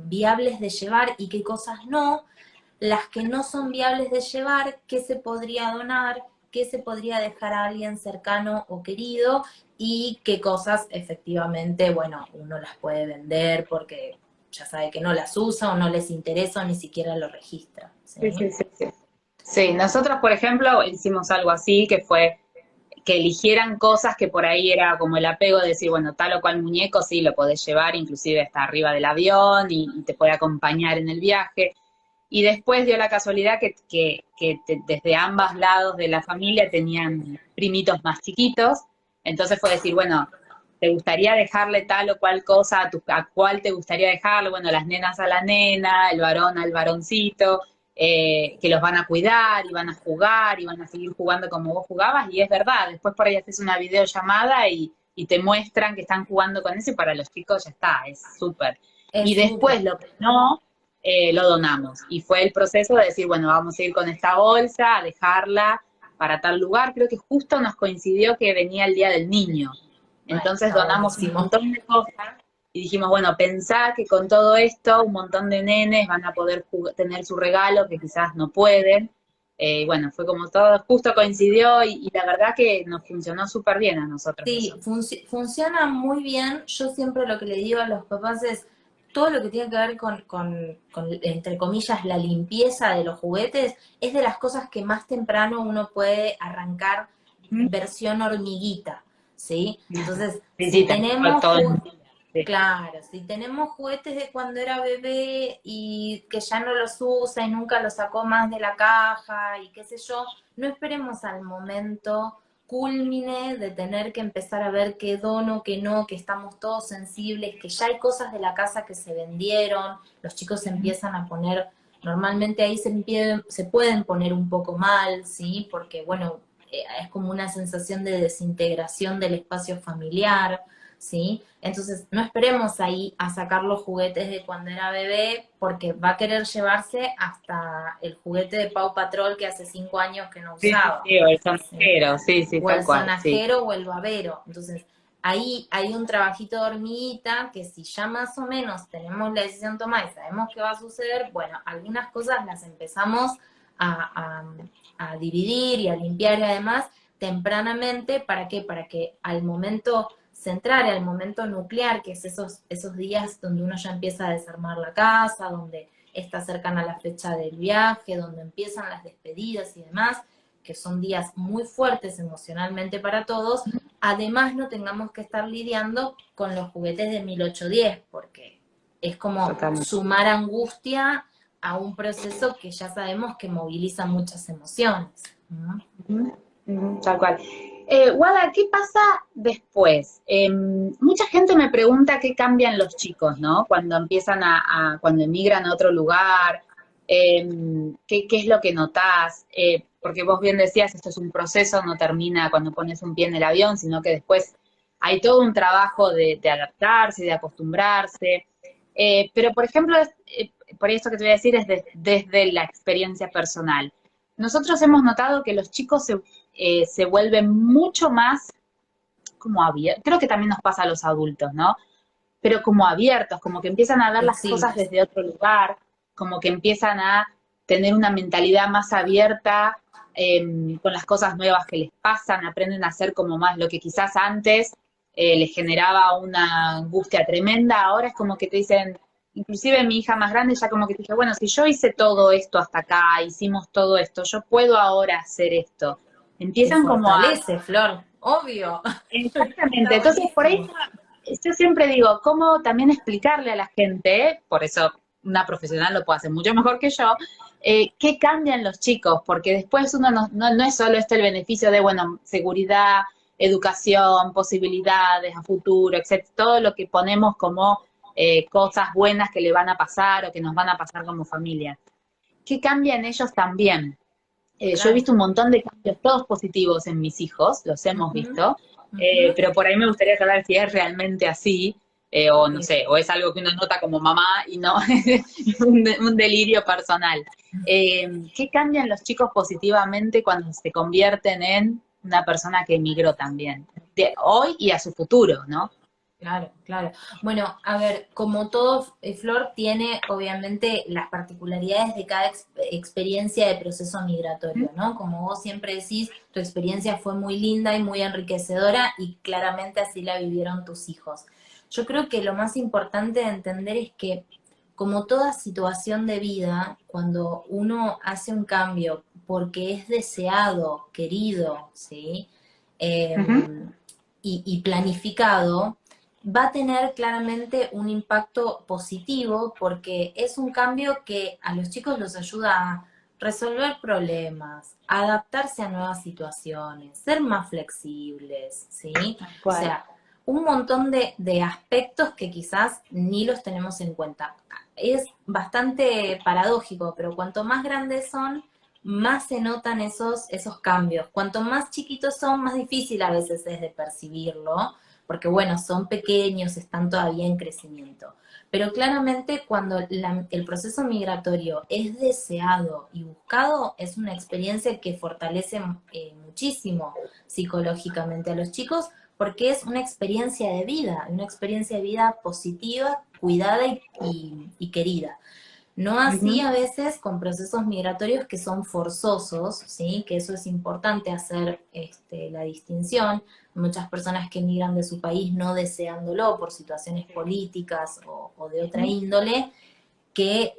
viables de llevar y qué cosas no, las que no son viables de llevar, qué se podría donar, qué se podría dejar a alguien cercano o querido, y qué cosas efectivamente, bueno, uno las puede vender porque ya sabe que no las usa o no les interesa o ni siquiera lo registra, Sí, ¿sí? sí, sí, sí. Sí, nosotros, por ejemplo, hicimos algo así, que fue que eligieran cosas que por ahí era como el apego de decir, bueno, tal o cual muñeco sí lo podés llevar, inclusive hasta arriba del avión y te puede acompañar en el viaje. y después dio la casualidad que desde ambos lados de la familia tenían primitos más chiquitos, entonces fue decir, bueno, ¿te gustaría dejarle tal o cual cosa a cuál te gustaría dejarle? Bueno, las nenas a la nena, el varón al varoncito, que los van a cuidar y van a jugar y van a seguir jugando como vos jugabas, y es verdad, después por ahí haces una videollamada y te muestran que están jugando con eso y para los chicos ya está, es súper. Y Es súper. después lo que no, lo donamos. Y fue el proceso de decir, bueno, vamos a ir con esta bolsa, a dejarla para tal lugar. Creo que justo nos coincidió que venía el Día del Niño. Bueno, Entonces está donamos un buenísimo. montón de cosas y dijimos, bueno, pensá que con todo esto un montón de nenes van a poder tener su regalo que quizás no pueden. Bueno, fue como todo, justo coincidió y la verdad que nos funcionó súper bien a nosotros Sí, eso. funciona muy bien. Yo siempre lo que le digo a los papás es todo lo que tiene que ver con, entre comillas, la limpieza de los juguetes, es de las cosas que más temprano uno puede arrancar ¿Mm? versión hormiguita, ¿sí? Entonces, Sí, sí, todo en un día. Sí. claro, si tenemos juguetes de cuando era bebé y que ya no los usa y nunca los sacó más de la caja y qué sé yo, no esperemos al momento culmine de tener que empezar a ver qué dono, qué no, que estamos todos sensibles, que ya hay cosas de la casa que se vendieron, los chicos se empiezan a poner, normalmente ahí se pueden poner un poco mal, ¿sí? Porque, bueno, es como una sensación de desintegración del espacio familiar, ¿sí? Entonces, no esperemos ahí a sacar los juguetes de cuando era bebé, porque va a querer llevarse hasta el juguete de Pau Patrol que hace 5 años que no Sí, sí, usaba, sí, o el ¿sí? sonajero, sí, sí, O tal el cual, sí. sonajero o el babero. Entonces, ahí hay un trabajito de hormiguita que si ya más o menos tenemos la decisión tomada y sabemos qué va a suceder, bueno, algunas cosas las empezamos a, a, a dividir y a limpiar y además tempranamente, ¿para qué? Para que al momento central, al momento nuclear, que es esos días donde uno ya empieza a desarmar la casa, donde está cercana a la fecha del viaje, donde empiezan las despedidas y demás, que son días muy fuertes emocionalmente para todos, además no tengamos que estar lidiando con los juguetes de 1810, porque es como Totalmente. sumar angustia a un proceso que ya sabemos que moviliza muchas emociones, ¿no? Ujú, ujú, tal cual. Wada, ¿qué pasa después? Mucha gente me pregunta qué cambian los chicos, ¿no? Cuando empiezan cuando emigran a otro lugar, qué es lo que notás? Porque vos bien decías, esto es un proceso, no termina cuando pones un pie en el avión, sino que después hay todo un trabajo de adaptarse, de acostumbrarse. Pero, por ejemplo, por eso que te voy a decir es desde la experiencia personal. Nosotros hemos notado que los chicos se vuelven mucho más como abiertos, creo que también nos pasa a los adultos, ¿no? Pero como abiertos, como que empiezan a ver las cosas Flexibles. desde otro lugar, como que empiezan a tener una mentalidad más abierta con las cosas nuevas que les pasan, aprenden a hacer como más lo que quizás antes les generaba una angustia tremenda, ahora es como que te dicen, inclusive mi hija más grande ya como que te dice, bueno, si yo hice todo esto hasta acá, hicimos todo esto, yo puedo ahora hacer esto. Te Empiezan como a... fortalece, Flor, obvio. Exactamente, Está entonces por ahí buenísimo. yo siempre digo, ¿cómo también explicarle a la gente? Por eso una profesional lo puede hacer mucho mejor que yo, qué cambian los chicos, porque después uno no es solo el beneficio de, bueno, seguridad, educación, posibilidades a futuro, etcétera, todo lo que ponemos como cosas buenas que le van a pasar o que nos van a pasar como familia. ¿Qué cambian ellos también? Yo he Claro. visto un montón de cambios, todos positivos en mis hijos, los hemos Ujú, visto, ujú. pero por ahí me gustaría saber si es realmente así, o no Sí. sé, o es algo que uno nota como mamá y no un delirio personal. ¿Qué cambian los chicos positivamente cuando se convierten en una persona que emigró también? De hoy y a su futuro, ¿no? Claro, claro. Bueno, a ver, como todo, Flor tiene obviamente las particularidades de cada experiencia de proceso migratorio, ¿no? Como vos siempre decís, tu experiencia fue muy linda y muy enriquecedora y claramente así la vivieron tus hijos. Yo creo que lo más importante de entender es que, como toda situación de vida, cuando uno hace un cambio porque es deseado, querido, ¿sí? Ujú, Y planificado, va a tener claramente un impacto positivo porque es un cambio que a los chicos los ayuda a resolver problemas, a adaptarse a nuevas situaciones, ser más flexibles, ¿sí? O ¿Cuál? sea, un montón de aspectos que quizás ni los tenemos en cuenta. Es bastante paradójico, pero cuanto más grandes son, más se notan esos cambios. Cuanto más chiquitos son, más difícil a veces es de percibirlo, porque bueno, son pequeños, están todavía en crecimiento. Pero claramente cuando el proceso migratorio es deseado y buscado, es una experiencia que fortalece muchísimo psicológicamente a los chicos, porque es una experiencia de vida positiva, cuidada y querida. No así Ujú. a veces con procesos migratorios que son forzosos, ¿sí? Que eso es importante hacer la distinción. Muchas personas que emigran de su país no deseándolo por situaciones políticas o de otra índole, que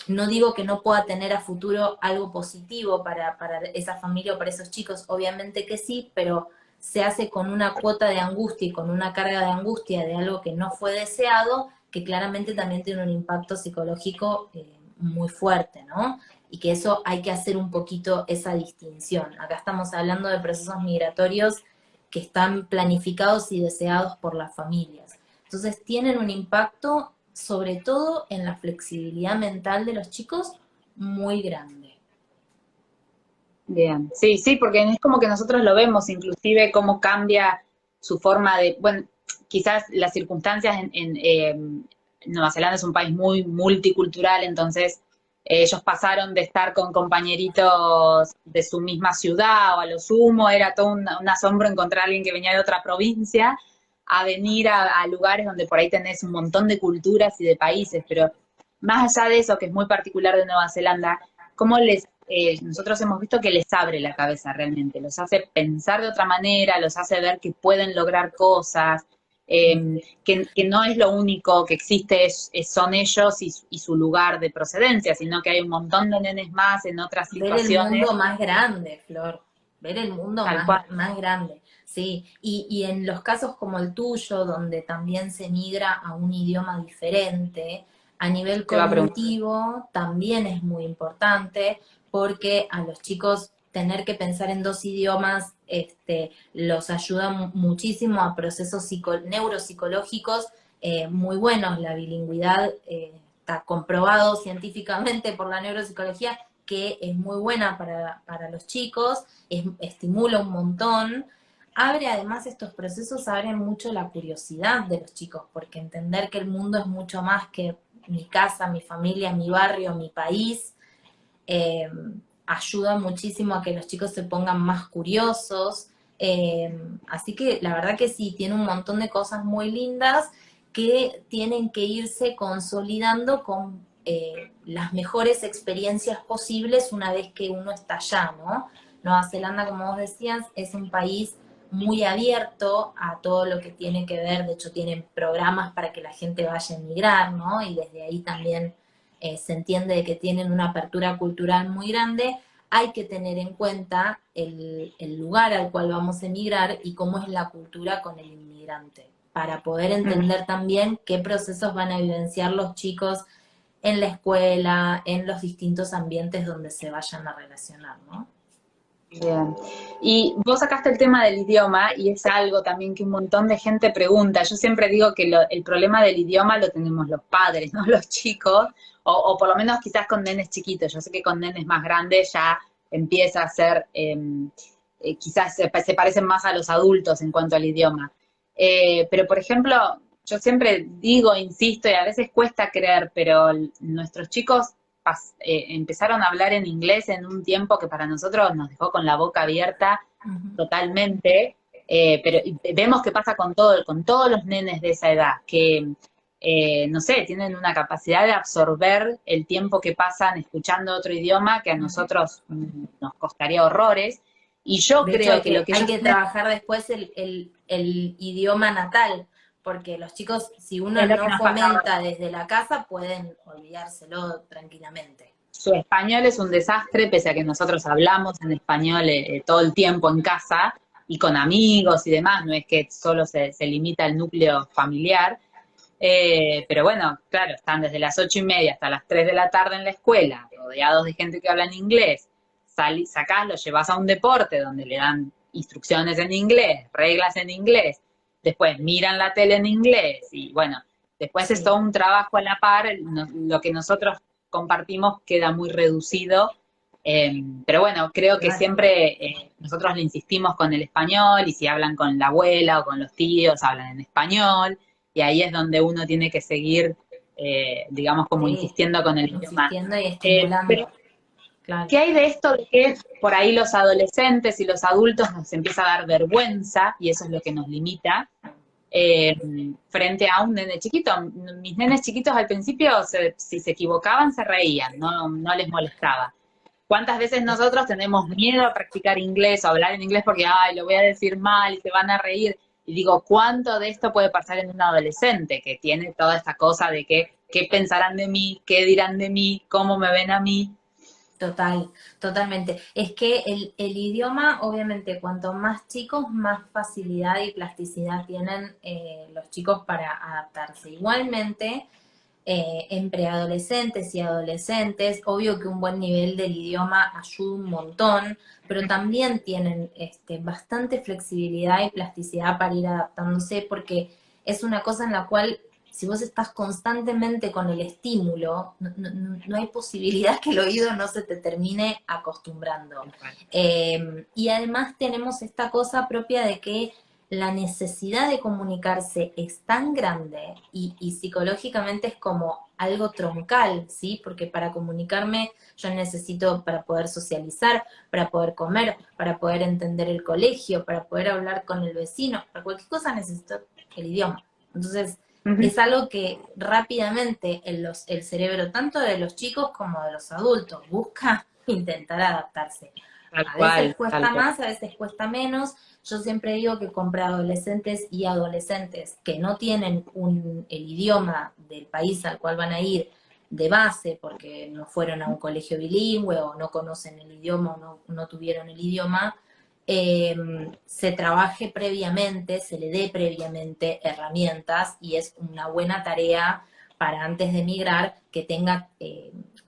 no digo que no pueda tener a futuro algo positivo para esa familia o para esos chicos, obviamente que sí, pero se hace con una cuota de angustia y con una carga de angustia de algo que no fue deseado, que claramente también tiene un impacto psicológico muy fuerte, ¿no? Y que eso hay que hacer un poquito esa distinción. Acá estamos hablando de procesos migratorios que están planificados y deseados por las familias. Entonces tienen un impacto, sobre todo en la flexibilidad mental de los chicos, muy grande. Bien, sí, sí, porque es como que nosotros lo vemos, inclusive cómo cambia su forma de, bueno, quizás las circunstancias Nueva Zelanda es un país muy multicultural, entonces ellos pasaron de estar con compañeritos de su misma ciudad o a lo sumo, era todo un asombro encontrar a alguien que venía de otra provincia, a venir a lugares donde por ahí tenés un montón de culturas y de países, pero más allá de eso, que es muy particular de Nueva Zelanda, cómo nosotros hemos visto que les abre la cabeza realmente, los hace pensar de otra manera, los hace ver que pueden lograr cosas, que no es lo único que existe, son ellos y su lugar de procedencia, sino que hay un montón de nenes más en otras Ver el situaciones, mundo más grande, Flor, ver el mundo tal cual. más grande, sí. Y en los casos como el tuyo, donde también se migra a un idioma diferente, a nivel Te va a preguntar. cognitivo también es muy importante, porque a los chicos tener que pensar en dos idiomas los ayuda muchísimo a procesos neuropsicológicos muy buenos. La bilingüidad está comprobado científicamente por la neuropsicología que es muy buena para los chicos, estimula un montón. Abre además estos procesos, abren mucho la curiosidad de los chicos, porque entender que el mundo es mucho más que mi casa, mi familia, mi barrio, mi país, eh, ayuda muchísimo a que los chicos se pongan más curiosos. Así que la verdad que sí, tiene un montón de cosas muy lindas que tienen que irse consolidando con las mejores experiencias posibles una vez que uno está allá, ¿no? Nueva Zelanda, como vos decías, es un país muy abierto a todo lo que tiene que ver, de hecho tienen programas para que la gente vaya a emigrar, ¿no? Y desde ahí también se entiende que tienen una apertura cultural muy grande. Hay que tener en cuenta el lugar al cual vamos a emigrar y cómo es la cultura con el inmigrante, para poder entender también qué procesos van a vivenciar los chicos en la escuela, en los distintos ambientes donde se vayan a relacionar, ¿no? Bien. Y vos sacaste el tema del idioma y es algo también que un montón de gente pregunta. Yo siempre digo que el problema del idioma lo tenemos los padres, no los chicos, o por lo menos quizás con nenes chiquitos. Yo sé que con nenes más grandes ya empieza a ser, quizás se parecen más a los adultos en cuanto al idioma. Pero por ejemplo, yo siempre digo, insisto, y a veces cuesta creer, pero nuestros chicos empezaron a hablar en inglés en un tiempo que para nosotros nos dejó con la boca abierta Uh -huh. totalmente, pero vemos que pasa con todos los nenes de esa edad, que no sé, tienen una capacidad de absorber el tiempo que pasan escuchando otro idioma que a Uh -huh. nosotros nos costaría horrores. Y yo De hecho, creo que lo que hay ellos que tienen trabajar después el idioma natal, porque los chicos, si uno es lo que no nos pasaba. fomenta desde la casa, pueden olvidárselo tranquilamente. Su español es un desastre, pese a que nosotros hablamos en español todo el tiempo en casa. y con amigos y demás, no es que solo se limita al núcleo familiar. Pero bueno, claro, están desde las 8:30 hasta las 3 de la tarde en la escuela, rodeados de gente que habla en inglés. Sacás, lo llevas a un deporte donde le dan instrucciones en inglés, reglas en inglés, después miran la tele en inglés y bueno, después es todo Sí, un trabajo a la par, lo que nosotros compartimos queda muy reducido, pero bueno, creo que claro. siempre nosotros le insistimos con el español y si hablan con la abuela o con los tíos, hablan en español y ahí es donde uno tiene que seguir, digamos, como Sí, insistiendo con el idioma. insistiendo y Pero, estimulando, claro. ¿qué hay de esto de que por ahí los adolescentes y los adultos nos empieza a dar vergüenza, y eso es lo que nos limita, eh, frente a un nene chiquito? Mis nenes chiquitos al principio, si se equivocaban, se reían, no les molestaba. ¿Cuántas veces nosotros tenemos miedo a practicar inglés o hablar en inglés porque, ay, lo voy a decir mal y se van a reír? Y digo, ¿cuánto de esto puede pasar en un adolescente que tiene toda esta cosa de que, qué pensarán de mí, qué dirán de mí, cómo me ven a mí? Total, totalmente. Es que el idioma, obviamente, cuanto más chicos, más facilidad y plasticidad tienen los chicos para adaptarse. Igualmente, en preadolescentes y adolescentes, obvio que un buen nivel del idioma ayuda un montón, pero también tienen bastante flexibilidad y plasticidad para ir adaptándose, porque es una cosa en la cual si vos estás constantemente con el estímulo, no hay posibilidad que el oído no se te termine acostumbrando. Y además tenemos esta cosa propia de que la necesidad de comunicarse es tan grande y psicológicamente es como algo troncal, ¿sí? Porque para comunicarme yo necesito para poder socializar, para poder comer, para poder entender el colegio, para poder hablar con el vecino, para cualquier cosa necesito el idioma. Entonces, Ujú. es algo que rápidamente el cerebro, tanto de los chicos como de los adultos, busca intentar adaptarse. Tal A veces cual, tal cuesta cual. más, a veces cuesta menos. Yo siempre digo que con preadolescentes y adolescentes que no tienen el idioma del país al cual van a ir de base, porque no fueron a un colegio bilingüe o no conocen el idioma o no tuvieron el idioma, se trabaje previamente, se le dé previamente herramientas y es una buena tarea para antes de emigrar que tenga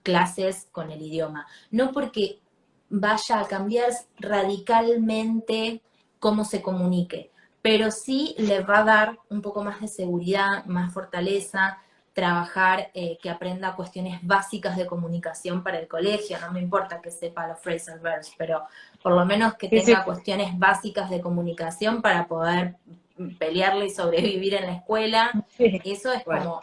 clases con el idioma. No porque vaya a cambiar radicalmente cómo se comunique, pero sí le va a dar un poco más de seguridad, más fortaleza, trabajar, que aprenda cuestiones básicas de comunicación para el colegio, no me importa que sepa los phrasal verbs, pero por lo menos que Sí, sí, tenga cuestiones básicas de comunicación para poder pelearle y sobrevivir en la escuela. sí, Eso es bueno. como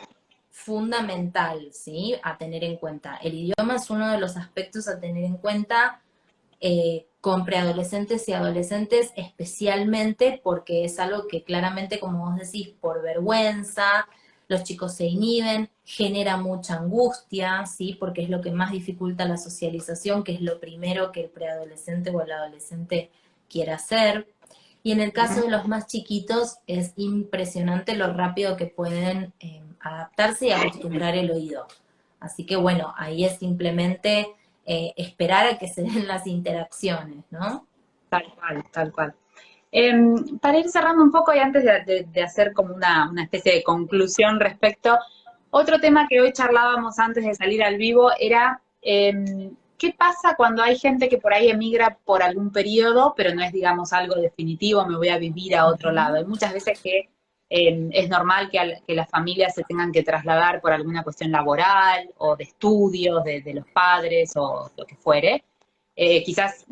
fundamental, ¿sí? A tener en cuenta. El idioma es uno de los aspectos a tener en cuenta con preadolescentes y adolescentes especialmente porque es algo que claramente, como vos decís, por vergüenza, los chicos se inhiben, genera mucha angustia, ¿sí? Porque es lo que más dificulta la socialización, que es lo primero que el preadolescente o el adolescente quiere hacer. Y en el caso de los más chiquitos es impresionante lo rápido que pueden adaptarse y acostumbrar el oído. Así que bueno, ahí es simplemente esperar a que se den las interacciones, ¿no? Tal cual, tal cual. Para ir cerrando un poco y antes de hacer como una especie de conclusión respecto, otro tema que hoy charlábamos antes de salir al vivo era qué pasa cuando hay gente que por ahí emigra por algún periodo, pero no es, digamos, algo definitivo, me voy a vivir a otro lado. Ujú. Hay muchas veces que es normal que las familias se tengan que trasladar por alguna cuestión laboral o de estudios de los padres o lo que fuere. Quizás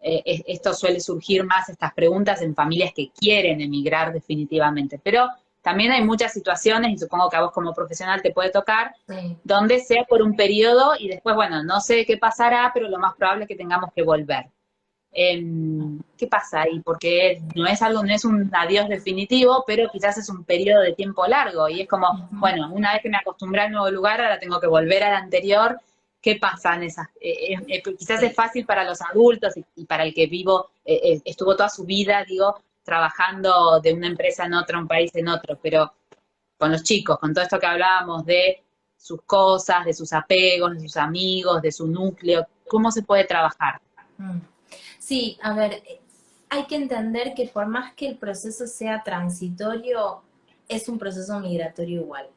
esto suele surgir más, estas preguntas, en familias que quieren emigrar definitivamente, pero también hay muchas situaciones, y supongo que a vos como profesional te puede tocar, Sí. donde sea por un periodo y después, bueno, no sé qué pasará, pero lo más probable es que tengamos que volver. ¿Qué pasa ahí? Porque no es un adiós definitivo, pero quizás es un periodo de tiempo largo y es como, Ujú. bueno, una vez que me acostumbré al nuevo lugar, ahora tengo que volver al anterior. ¿Qué pasa en esas? Quizás es Sí. fácil para los adultos y para el que estuvo toda su vida, digo, trabajando de una empresa en otra, un país en otro, pero con los chicos, con todo esto que hablábamos de sus cosas, de sus apegos, de sus amigos, de su núcleo, ¿cómo se puede trabajar? Mm. Sí, a ver, hay que entender que por más que el proceso sea transitorio, es un proceso migratorio igual.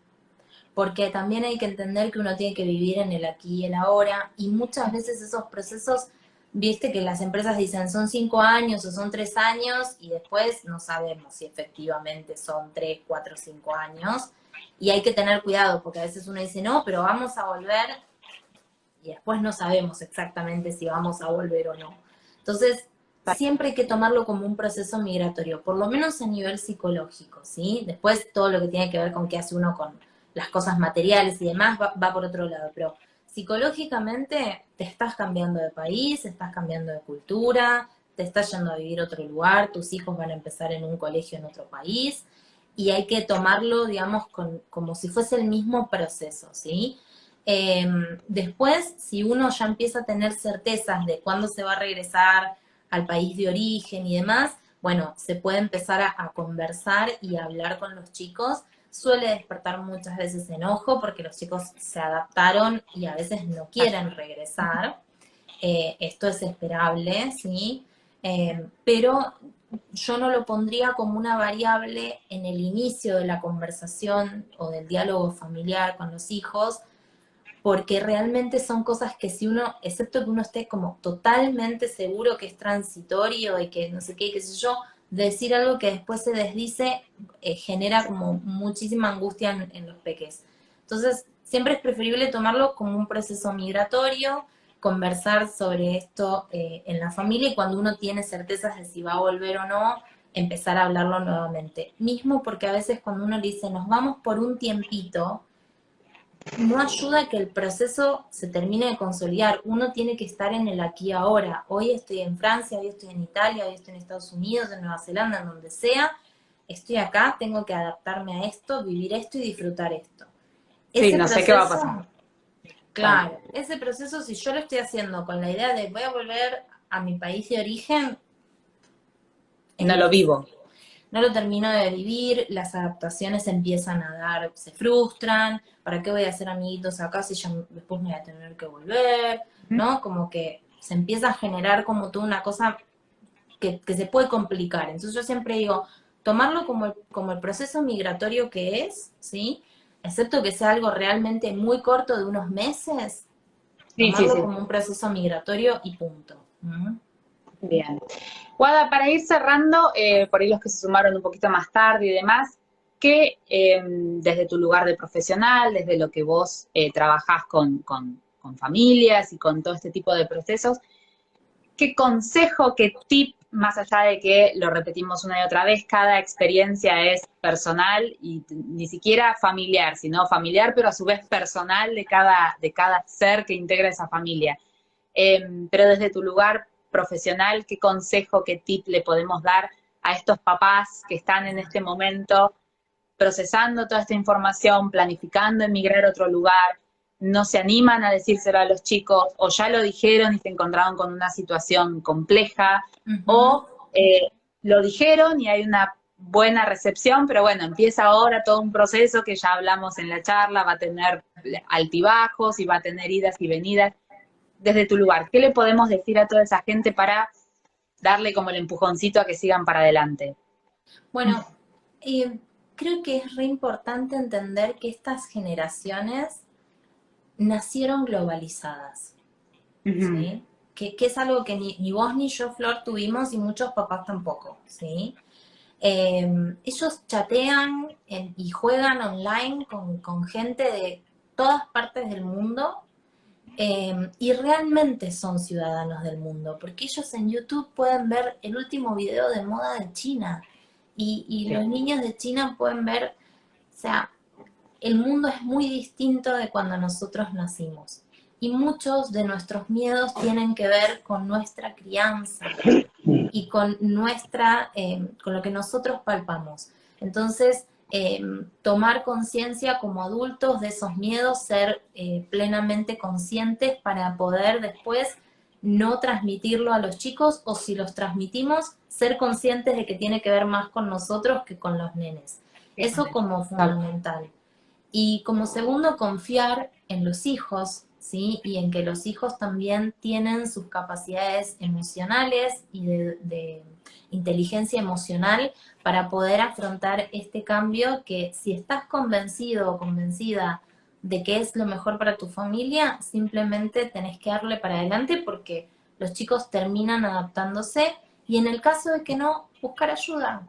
Porque también hay que entender que uno tiene que vivir en el aquí y el ahora, y muchas veces esos procesos, viste que las empresas dicen son 5 años o son 3 años, y después no sabemos si efectivamente son 3, 4, 5 años, y hay que tener cuidado, porque a veces uno dice no, pero vamos a volver, y después no sabemos exactamente si vamos a volver o no. Entonces, siempre hay que tomarlo como un proceso migratorio, por lo menos a nivel psicológico, ¿sí? Después todo lo que tiene que ver con qué hace uno con las cosas materiales y demás va por otro lado, pero psicológicamente te estás cambiando de país, estás cambiando de cultura, te estás yendo a vivir a otro lugar, tus hijos van a empezar en un colegio en otro país, y hay que tomarlo, digamos, como si fuese el mismo proceso, ¿sí? Después, si uno ya empieza a tener certezas de cuándo se va a regresar al país de origen y demás, bueno, se puede empezar a conversar y a hablar con los chicos. Suele despertar muchas veces enojo porque los chicos se adaptaron y a veces no quieren regresar. Esto es esperable, ¿sí? Pero yo no lo pondría como una variable en el inicio de la conversación o del diálogo familiar con los hijos, porque realmente son cosas que si uno, excepto que uno esté como totalmente seguro que es transitorio y que no sé qué sé yo, decir algo que después se desdice genera como muchísima angustia en los peques. Entonces, siempre es preferible tomarlo como un proceso migratorio, conversar sobre esto en la familia, y cuando uno tiene certezas de si va a volver o no, empezar a hablarlo nuevamente. Mismo porque a veces cuando uno le dice, nos vamos por un tiempito, no ayuda a que el proceso se termine de consolidar. Uno tiene que estar en el aquí y ahora. Hoy estoy en Francia, hoy estoy en Italia, hoy estoy en Estados Unidos, en Nueva Zelanda, en donde sea. Estoy acá, tengo que adaptarme a esto, vivir esto y disfrutar esto. Sí, Ese no sé qué va a pasar. proceso, claro, ese proceso, si yo lo estoy haciendo con la idea de voy a volver a mi país de origen, es No lo difícil. vivo. No lo termino de vivir, las adaptaciones empiezan a dar, se frustran, ¿para qué voy a hacer amiguitos acá si ya después me voy a tener que volver? ¿No? Como que se empieza a generar como tú una cosa que se puede complicar. Entonces yo siempre digo, tomarlo como el proceso migratorio que es, ¿sí? Excepto que sea algo realmente muy corto de unos meses, Sí, sí, tomarlo sí. como un proceso migratorio y punto. ¿Mm? Bien. Guada, para ir cerrando, por ahí los que se sumaron un poquito más tarde y demás, que desde tu lugar de profesional, desde lo que vos trabajás con familias y con todo este tipo de procesos, ¿qué consejo, qué tip, más allá de que lo repetimos una y otra vez, cada experiencia es personal y ni siquiera familiar, sino familiar, pero a su vez personal de cada ser que integra esa familia? Pero desde tu lugar profesional, ¿qué consejo, qué tip le podemos dar a estos papás que están en este momento procesando toda esta información, planificando emigrar a otro lugar, no se animan a decírselo a los chicos, o ya lo dijeron y se encontraron con una situación compleja, Ujú. o lo dijeron y hay una buena recepción, pero bueno, empieza ahora todo un proceso que ya hablamos en la charla, va a tener altibajos y va a tener idas y venidas. Desde tu lugar, ¿qué le podemos decir a toda esa gente para darle como el empujoncito a que sigan para adelante? Bueno, creo que es re importante entender que estas generaciones nacieron globalizadas, Ujú. ¿sí? Que es algo que ni vos ni yo, Flor, tuvimos y muchos papás tampoco, ¿sí? Ellos chatean y juegan online con gente de todas partes del mundo, y realmente son ciudadanos del mundo, porque ellos en YouTube pueden ver el último video de moda de China, y Sí. los niños de China pueden ver, o sea, el mundo es muy distinto de cuando nosotros nacimos. Y muchos de nuestros miedos tienen que ver con nuestra crianza y con con lo que nosotros palpamos. Entonces, tomar conciencia como adultos de esos miedos, ser plenamente conscientes para poder después no transmitirlo a los chicos, o si los transmitimos, ser conscientes de que tiene que ver más con nosotros que con los nenes. Eso como Tal. fundamental. Y como segundo, confiar en los hijos, ¿sí? Y en que los hijos también tienen sus capacidades emocionales y de inteligencia emocional para poder afrontar este cambio que si estás convencido o convencida de que es lo mejor para tu familia, simplemente tenés que darle para adelante porque los chicos terminan adaptándose y en el caso de que no, buscar ayuda,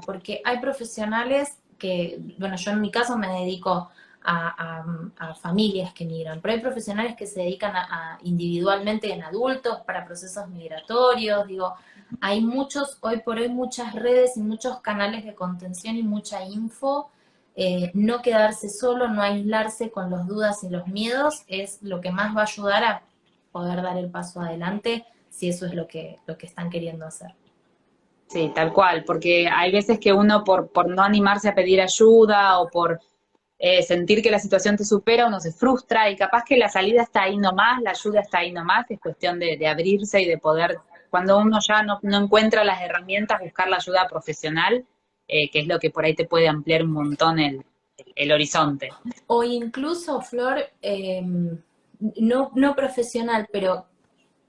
porque hay profesionales que, bueno, yo en mi caso me dedico a familias que migran, pero hay profesionales que se dedican individualmente en adultos para procesos migratorios, digo, hay muchos, hoy por hoy muchas redes y muchos canales de contención y mucha info. No quedarse solo, no aislarse con las dudas y los miedos es lo que más va a ayudar a poder dar el paso adelante si eso es lo que están queriendo hacer. Sí, tal cual, porque hay veces que uno por no animarse a pedir ayuda o por sentir que la situación te supera, uno se frustra y capaz que la salida está ahí nomás, la ayuda está ahí nomás, es cuestión de abrirse y de poder, cuando uno ya no encuentra las herramientas, buscar la ayuda profesional, que es lo que por ahí te puede ampliar un montón el horizonte. O incluso, Flor, no profesional, pero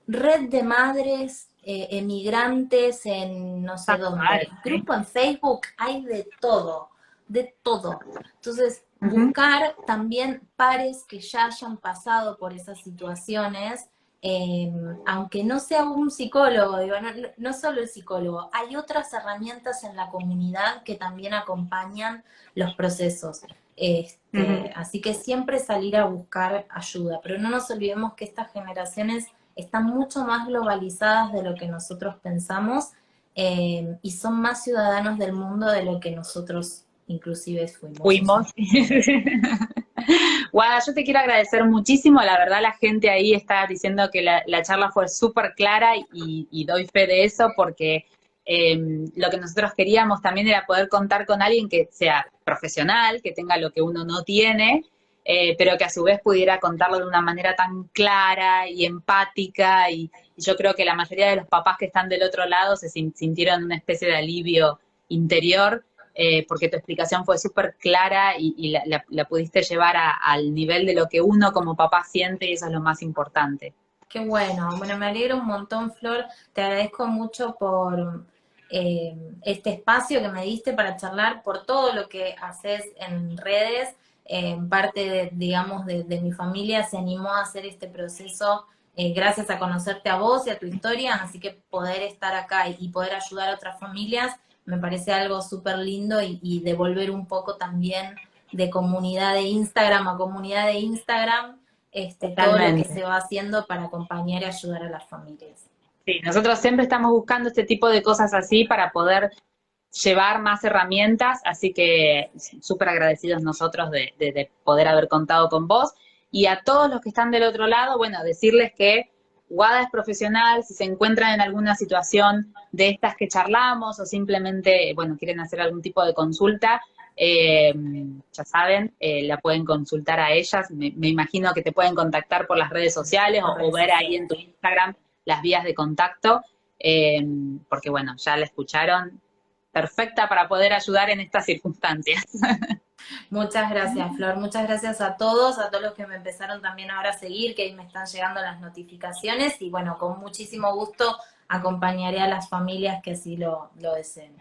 red de madres emigrantes en no sé Tal dónde, cual, sí. grupo en Facebook, hay de todo, de todo. Entonces, Ujú. buscar también pares que ya hayan pasado por esas situaciones, eh, aunque no sea un psicólogo, digo, no solo el psicólogo, hay otras herramientas en la comunidad que también acompañan los procesos. Ujú. Así que siempre salir a buscar ayuda, pero no nos olvidemos que estas generaciones están mucho más globalizadas de lo que nosotros pensamos y son más ciudadanos del mundo de lo que nosotros inclusive fuimos o Fuimos. somos. Guada, yo te quiero agradecer muchísimo, la verdad la gente ahí está diciendo que la charla fue súper clara y doy fe de eso porque lo que nosotros queríamos también era poder contar con alguien que sea profesional, que tenga lo que uno no tiene, pero que a su vez pudiera contarlo de una manera tan clara y empática y yo creo que la mayoría de los papás que están del otro lado se sintieron una especie de alivio interior porque tu explicación fue súper clara y la pudiste llevar al nivel de lo que uno como papá siente y eso es lo más importante. Qué bueno, bueno, me alegro un montón, Flor, te agradezco mucho por este espacio que me diste para charlar, por todo lo que haces en redes, parte de, digamos, de mi familia se animó a hacer este proceso gracias a conocerte a vos y a tu historia, así que poder estar acá y poder ayudar a otras familias me parece algo súper lindo y devolver un poco también de comunidad de Instagram a comunidad de Instagram todo lo que se Totalmente. va haciendo para acompañar y ayudar a las familias. Sí, nosotros siempre estamos buscando este tipo de cosas así para poder llevar más herramientas, así que súper agradecidos nosotros de poder haber contado con vos. Y a todos los que están del otro lado, bueno, decirles que WADA es profesional, si se encuentran en alguna situación de estas que charlamos o simplemente, bueno, quieren hacer algún tipo de consulta, ya saben, la pueden consultar a ellas, me imagino que te pueden contactar por las redes sociales Por o redes ver ahí sociales. en tu Instagram las vías de contacto, porque bueno, ya la escucharon, perfecta para poder ayudar en estas circunstancias. Muchas gracias, Flor. Muchas gracias a todos los que me empezaron también ahora a seguir, que ahí me están llegando las notificaciones. Y bueno, con muchísimo gusto acompañaré a las familias que así lo deseen.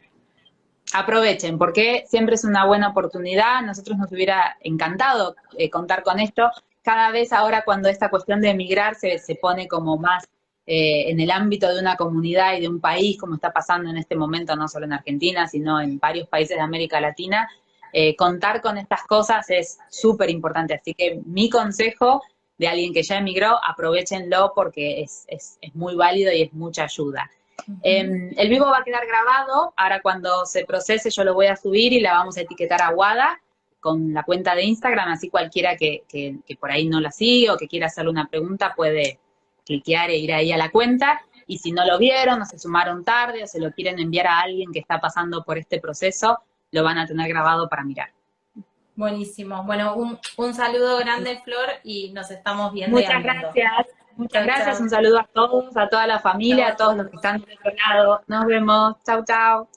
Aprovechen, porque siempre es una buena oportunidad. Nosotros nos hubiera encantado contar con esto. Cada vez ahora cuando esta cuestión de emigrar se pone como más en el ámbito de una comunidad y de un país, como está pasando en este momento, no solo en Argentina, sino en varios países de América Latina, contar con estas cosas es súper importante. Así que mi consejo de alguien que ya emigró, aprovechenlo porque es muy válido y es mucha ayuda. Uh -huh. El vivo va a quedar grabado, ahora cuando se procese yo lo voy a subir y la vamos a etiquetar a Wada con la cuenta de Instagram, así cualquiera que por ahí no la sigue o que quiera hacerle una pregunta puede cliquear e ir ahí a la cuenta. Y si no lo vieron o se sumaron tarde o se lo quieren enviar a alguien que está pasando por este proceso, lo van a tener grabado para mirar. Buenísimo. Bueno, un saludo grande, Flor, y nos estamos viendo y Muchas hablando. gracias. Muchas Chau, gracias. chau. Un saludo a todos, a toda la Chau familia, a a todos los que todos. están del otro lado. Nos vemos. Chau, chau.